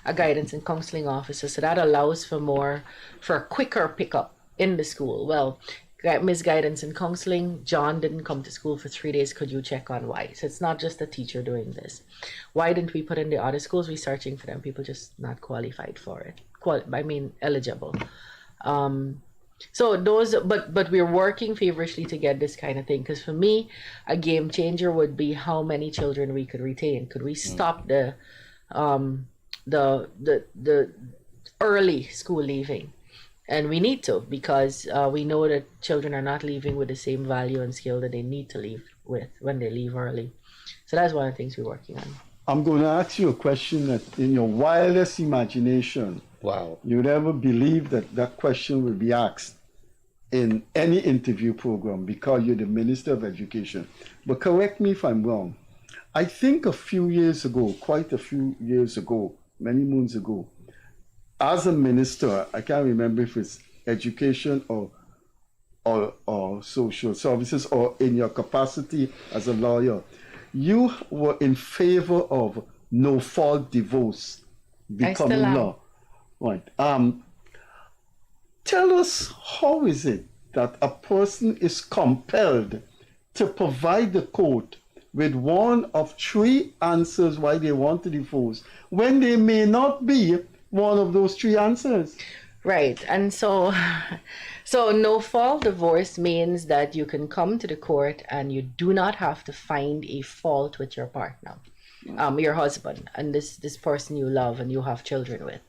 a guidance and counseling officer. So that allows for a quicker pickup in the school. Well, Ms. Guidance and Counseling, John didn't come to school for 3 days. Could you check on why? So it's not just the teacher doing this. Why didn't we put in the other schools? We're searching for them. People just not qualified for it. Eligible. So those, but we're working feverishly to get this kind of thing. Because for me, a game changer would be how many children we could retain. Could we stop the early school leaving? And we need to, because we know that children are not leaving with the same value and skill that they need to leave with when they leave early. So that's one of the things we're working on. I'm going to ask you a question that in your wildest imagination, you'd ever believe that question will be asked in any interview program, because you're the Minister of Education. But correct me if I'm wrong. I think a few years ago, quite a few years ago, many moons ago, as a minister, I can't remember if it's education or social services, or in your capacity as a lawyer, you were in favor of no-fault divorce becoming law. Right. Tell us, how is it that a person is compelled to provide the court with one of 3 answers why they want to divorce, when they may not be one of those 3 answers? Right. And so no-fault divorce means that you can come to the court and you do not have to find a fault with your partner, your husband, and this person you love and you have children with.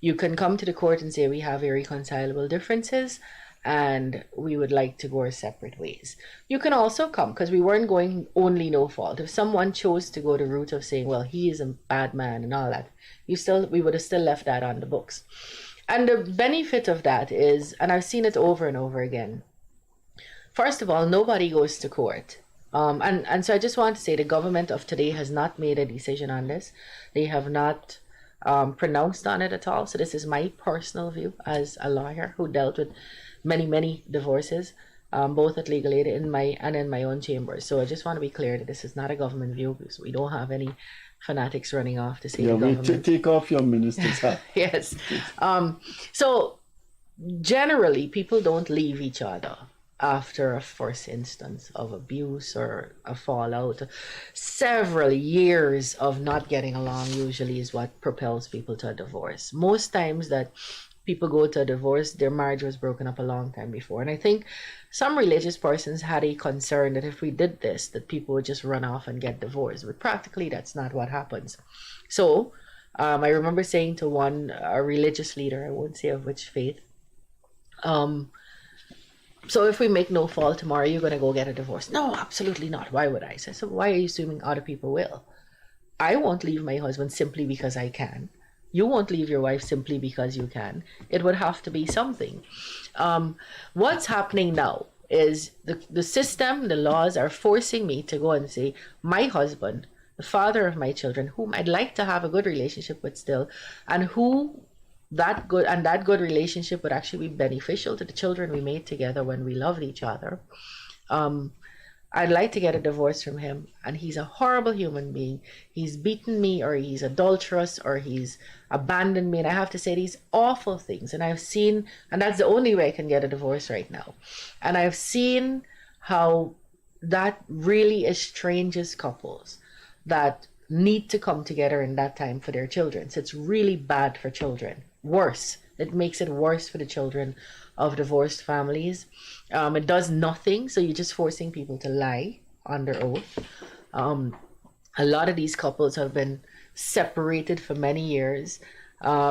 You can come to the court and say, we have irreconcilable differences and we would like to go our separate ways. You can also come, because we weren't going only no fault. If someone chose to go the route of saying, well, he is a bad man and all that, we would have still left that on the books. And the benefit of that is, and I've seen it over and over again, first of all, nobody goes to court. And so I just want to say the government of today has not made a decision on this. They have not pronounced on it at all. So this is my personal view as a lawyer who dealt with many divorces, both at Legal Aid in my own chambers. So I just want to be clear that this is not a government view, because we don't have any fanatics running off to say the government. Take off your minister's hat. Yes. So generally, people don't leave each other after a first instance of abuse or a fallout. Several years of not getting along usually is what propels people to a divorce. Most times that people go to a divorce, their marriage was broken up a long time before. And I think some religious persons had a concern that if we did this, that people would just run off and get divorced. But practically, that's not what happens. So I remember saying to a religious leader, I won't say of which faith, so if we make no fault tomorrow, you're going to go get a divorce? No, absolutely not. Why would I? So why are you assuming other people will? I won't leave my husband simply because I can. You won't leave your wife simply because you can. It would have to be something. What's happening now is the system, the laws are forcing me to go and say, my husband, the father of my children, whom I'd like to have a good relationship with still, and that good relationship would actually be beneficial to the children we made together when we loved each other. I'd like to get a divorce from him, and he's a horrible human being. He's beaten me, or he's adulterous, or he's abandoned me, and I have to say these awful things. And I've seen, and that's the only way I can get a divorce right now. And I've seen how that really estranges couples that need to come together in that time for their children. So it's really bad for children. Worse. It makes it worse for the children of divorced families. It does nothing, so you're just forcing people to lie under oath. A lot of these couples have been separated for many years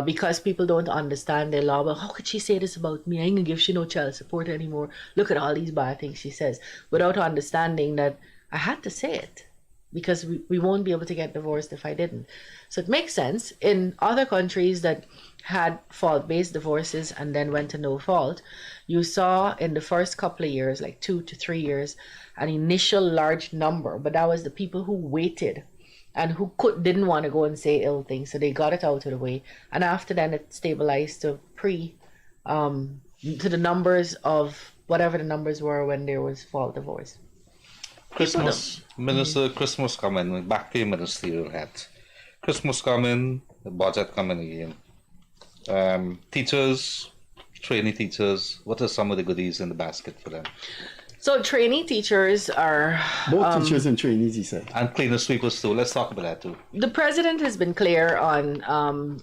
because people don't understand their law. Well, how could she say this about me? I ain't gonna give she no child support anymore. Look at all these bad things she says, without understanding that I had to say it, because we won't be able to get divorced if I didn't. So it makes sense. In other countries that had fault-based divorces and then went to no fault, you saw in the first couple of years, like 2 to 3 years, an initial large number, but that was the people who waited and who didn't want to go and say ill things, so they got it out of the way. And after then, it stabilized to the numbers of whatever the numbers were when there was fault divorce. Christmas, Minister, Christmas coming, back to your ministerial hat. Christmas coming, the budget coming again. Teachers, trainee teachers, what are some of the goodies in the basket for them? So trainee teachers are... Both teachers and trainees, he said. And cleaner sweepers too. Let's talk about that too. The president has been clear on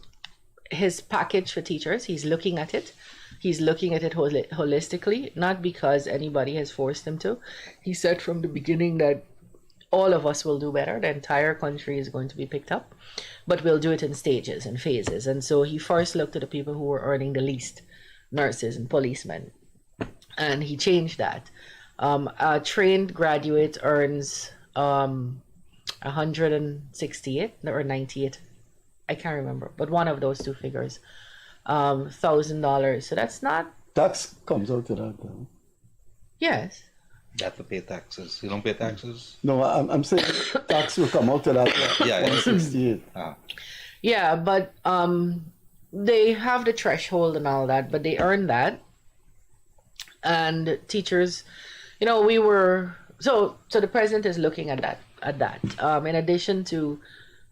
his package for teachers. He's looking at it. He's looking at it holistically, not because anybody has forced him to. He said from the beginning that all of us will do better. The entire country is going to be picked up, but we'll do it in stages and phases. And so he first looked at the people who were earning the least, nurses and policemen, and he changed that. A trained graduate earns 168 or 98, I can't remember, but one of those two figures, $1,000. So that's not... Tax comes out of that, though. Yes. You have to pay taxes. You don't pay taxes? No, I'm saying tax will come out of that. Yeah, 168. Yeah, but they have the threshold and all that, but they earn that. And teachers, you know, so the president is looking at that. In addition to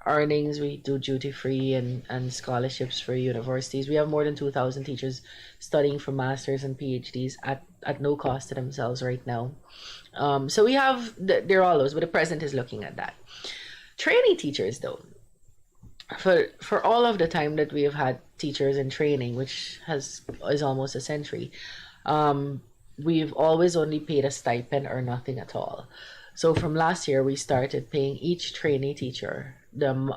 earnings, we do duty free and scholarships for universities. We have more than 2,000 teachers studying for masters and PhDs at no cost to themselves right now. So we have, there are all those, but the president is looking at that. Trainee teachers, though, for all of the time that we have had teachers in training, which is almost a century, we've always only paid a stipend or nothing at all. So from last year, we started paying each trainee teacher.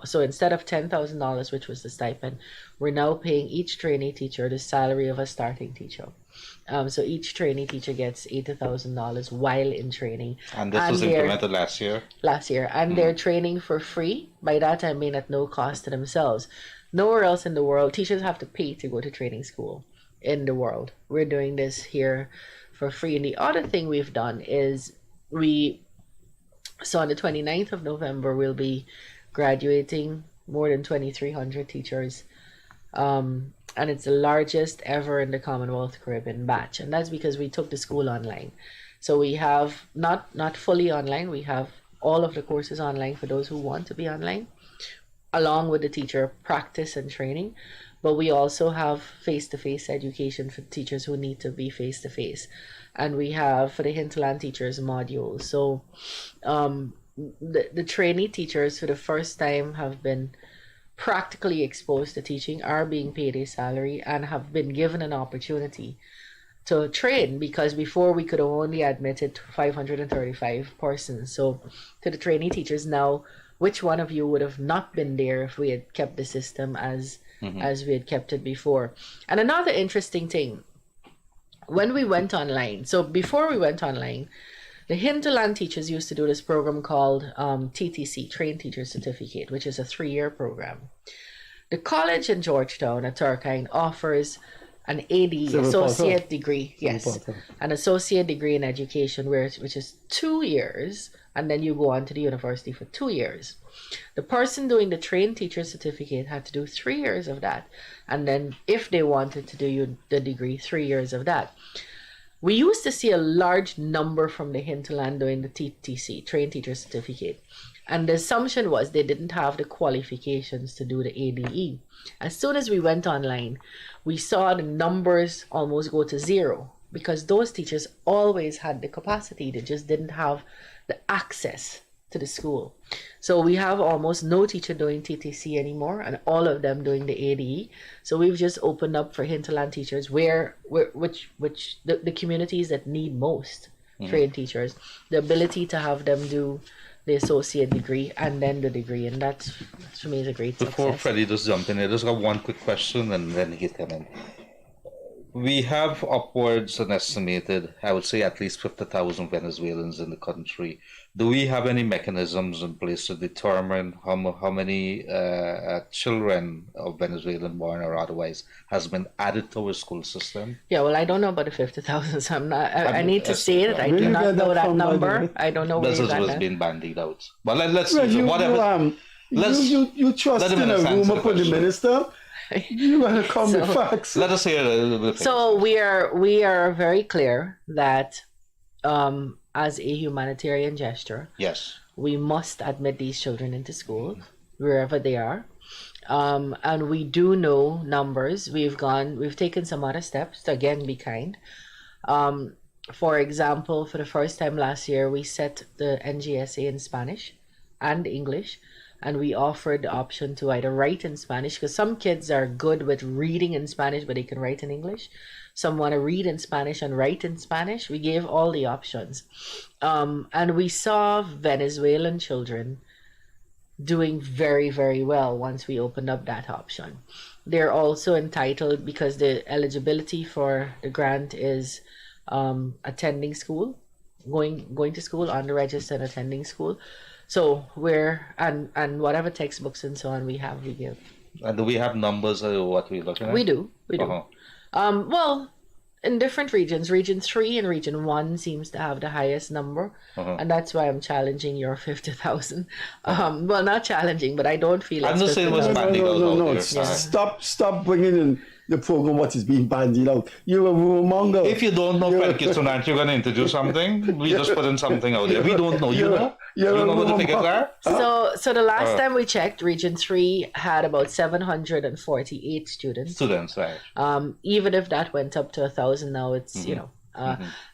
So instead of $10,000, which was the stipend, we're now paying each trainee teacher the salary of a starting teacher. So each trainee teacher gets $80,000 while in training. And this was implemented last year? Last year. And they're training for free. By that, I mean at no cost to themselves. Nowhere else in the world, teachers have to pay to go to training school in the world. We're doing this here for free. And the other thing we've done is so on the 29th of November, we'll be graduating more than 2,300 teachers. And it's the largest ever in the Commonwealth Caribbean batch. And that's because we took the school online. So we have not fully online. We have all of the courses online for those who want to be online, along with the teacher practice and training. But we also have face-to-face education for teachers who need to be face-to-face. And we have, for the hinterland teachers, modules. So the trainee teachers for the first time have been practically exposed to teaching, are being paid a salary, and have been given an opportunity to train, because before we could have only admitted 535 persons. So to the trainee teachers now, which one of you would have not been there if we had kept the system as we had kept it before? And another interesting thing, when we went online, so before we went online, the hinterland teachers used to do this program called TTC, Trained Teacher Certificate, which is a 3-year program. The college in Georgetown at Turkine offers an AD, associate degree, an associate degree in education, which is 2 years, and then you go on to the university for 2 years. The person doing the trained teacher certificate had to do 3 years of that, and then if they wanted to do the degree, 3 years of that. We used to see a large number from the hinterland doing the TTC, trained teacher certificate, and the assumption was they didn't have the qualifications to do the ADE. As soon as we went online, we saw the numbers almost go to zero, because those teachers always had the capacity, they just didn't have the access to the school. So we have almost no teacher doing TTC anymore, and all of them doing the ADE. So we've just opened up for hinterland teachers which the communities that need most trained teachers, the ability to have them do the associate degree and then the degree, and that's, for me, is a great success. Before Freddie does jump in, I just got one quick question and then he can come in. We have upwards an estimated, I would say, at least 50,000 Venezuelans in the country. Do we have any mechanisms in place to determine how many children of Venezuelan born or otherwise has been added to our school system? Yeah, well, I don't know about the 50,000, so I'm not. I need to say it. I do not know that number. I don't know where you got that. This was being bandied out. But let's whatever. You trust in a rumor for the minister. You want to come with facts. Let us hear a little bit. So we are very clear that as a humanitarian gesture, yes, we must admit these children into schools wherever they are, and we do know numbers. We've taken some other steps to again be kind. For example, for the first time last year, we set the NGSA in Spanish and English. And we offered the option to either write in Spanish, because some kids are good with reading in Spanish, but they can write in English. Some want to read in Spanish and write in Spanish. We gave all the options. And we saw Venezuelan children doing very, very well once we opened up that option. They're also entitled, because the eligibility for the grant is attending school, going to school, on the register and attending school. So and whatever textbooks and so on we give. And do we have numbers of what we're looking at? We do. Well, in different regions, Region 3 and Region 1 seems to have the highest number, and that's why I'm challenging your 50,000. Well, not challenging, but I don't feel. I'm not saying it was no. Stop bringing in the program, what is being bandied out. You're a rumor monger. If you don't know Freddie Kissoon, aren't you going to introduce something? We just putting something out there. We don't know. You know? You know what the figures are? So the last time we checked, Region 3 had about 748 students. Students, right. Even if that went up to 1,000 now, it's, you know,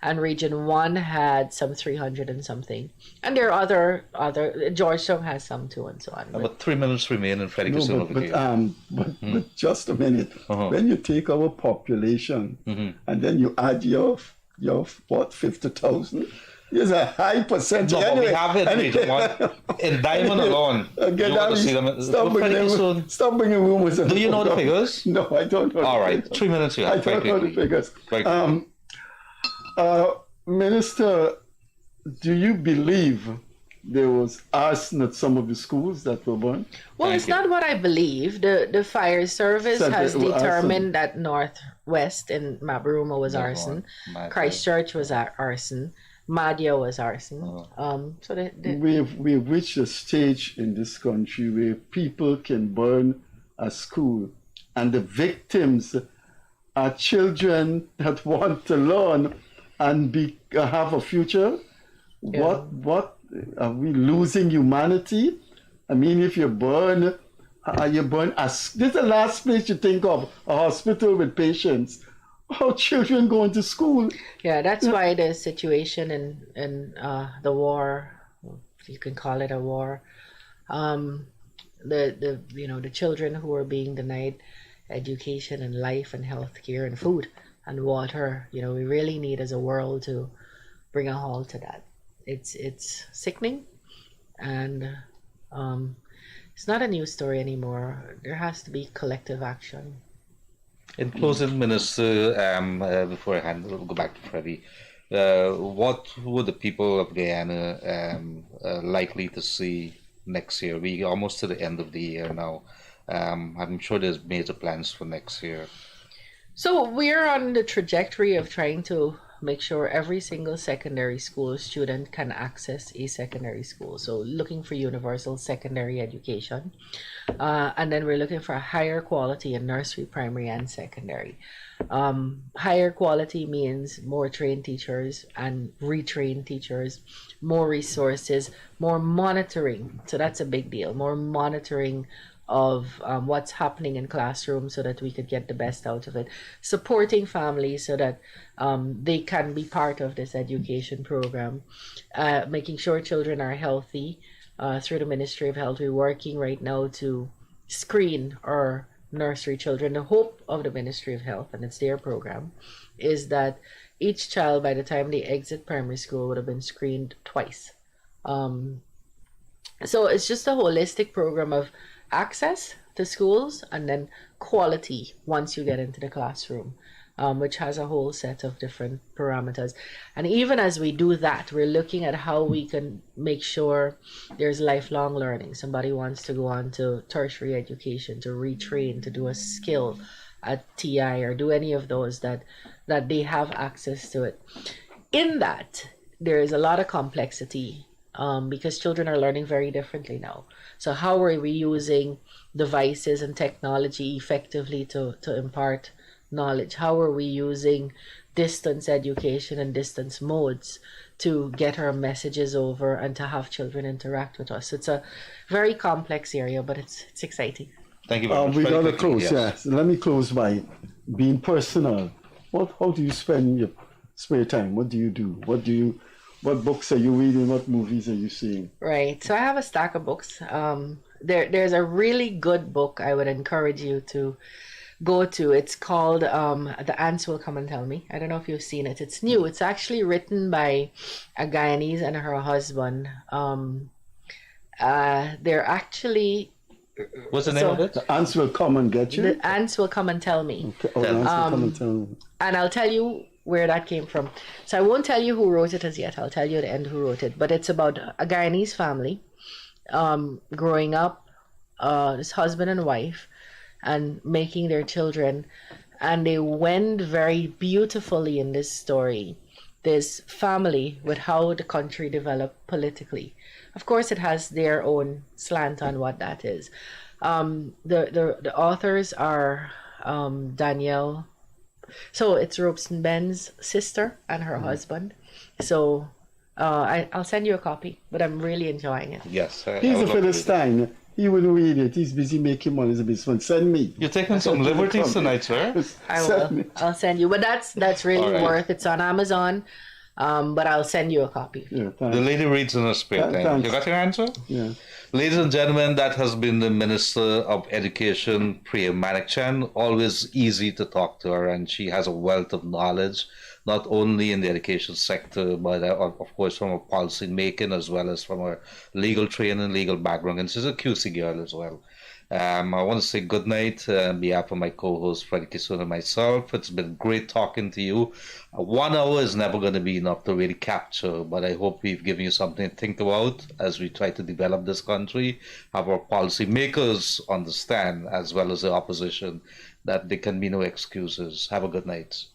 and Region 1 had some 300 and something. And there are other Georgetown has some too and so on. About 3 minutes remain in Freddie Kissoon. But just a minute. When you take our population and then you add your what, 50,000? There's a high percentage. No, anyway, we have it in Region 1. In Diamond alone. Stop bringing rumors. Do you know the figures? No, I don't know. All right, 3 minutes here. I don't know the figures. Minister, do you believe there was arson at some of the schools that were burned? Well, it's not what I believe. The fire service has determined that Northwest in Mabaruma was arson. Christchurch was arson. Madhya was arson. So we've reached a stage in this country where people can burn a school, and the victims are children that want to learn and have a future. Yeah. What are we losing humanity? I mean, if you burn this is the last place you think of, a hospital with patients. How children going to school? Yeah, that's why the situation in the war, if you can call it a war, the children who are being denied education and life and health care and food and water, we really need as a world to bring a halt to that. It's sickening, and it's not a news story anymore. There has to be collective action. In closing, Minister, before I go back to Freddie, what would the people of Guyana likely to see next year? We're almost to the end of the year now. I'm sure there's major plans for next year. So we're on the trajectory of trying to make sure every single secondary school student can access a secondary school. So looking for universal secondary education. And then we're looking for a higher quality in nursery, primary, and secondary. Higher quality means more trained teachers and retrained teachers, more resources, more monitoring. So that's a big deal. More monitoring of what's happening in classrooms so that we could get the best out of it. Supporting families so that they can be part of this education program. Making sure children are healthy through the Ministry of Health. We're working right now to screen our nursery children. The hope of the Ministry of Health, and it's their program, is that each child by the time they exit primary school would have been screened twice. So it's just a holistic program of access to schools and then quality once you get into the classroom, which has a whole set of different parameters. And even as we do that, we're looking at how we can make sure there's lifelong learning. Somebody wants to go on to tertiary education, to retrain, to do a skill at TI or do any of those, that they have access to it. In that, there is a lot of complexity because children are learning very differently now. So how are we using devices and technology effectively to impart knowledge? How are we using distance education and distance modes to get our messages over and to have children interact with us? It's a very complex area, but it's exciting. Thank you very much. We got to close, yes. Let me close by being personal. How do you spend your spare time? What do you do? What books are you reading? What movies are you seeing? Right. So I have a stack of books. There's a really good book I would encourage you to go to. It's called The Ants Will Come and Tell Me. I don't know if you've seen it. It's new. It's actually written by a Guyanese and her husband. They're actually... What's the name of it? The Ants Will Come and Get You? The Ants Will Come and Tell Me. Okay. Oh, the Ants Will Come and Tell Me. And I'll tell you where that came from. So I won't tell you who wrote it as yet. I'll tell you at the end who wrote it. But it's about a Guyanese family growing up, this husband and wife, and making their children. And they went very beautifully in this story, this family, with how the country developed politically. Of course, it has their own slant on what that is. The authors are Danielle. So it's Robeson Ben's sister and her husband. So I'll send you a copy, but I'm really enjoying it. Yes. He's a Philistine. He wouldn't read it. He's busy making money as a businessman. Send me. You're taking some liberties tonight, sir. I will. I'll send you. But that's really All right. worth. It's on Amazon. But I'll send you a copy. Yeah, The lady reads in her spare time. Thanks. You got your answer? Yeah. Ladies and gentlemen, that has been the Minister of Education, Priya Manikchand. Always easy to talk to her, and she has a wealth of knowledge, not only in the education sector, but of course from her policy making, as well as from her legal training, legal background, and she's a QC girl as well. I want to say good night on behalf of my co-host Freddie Kissoon and myself. It's been great talking to you. 1 hour is never going to be enough to really capture, but I hope we've given you something to think about as we try to develop this country, have our policy makers understand, as well as the opposition, that there can be no excuses. Have a good night.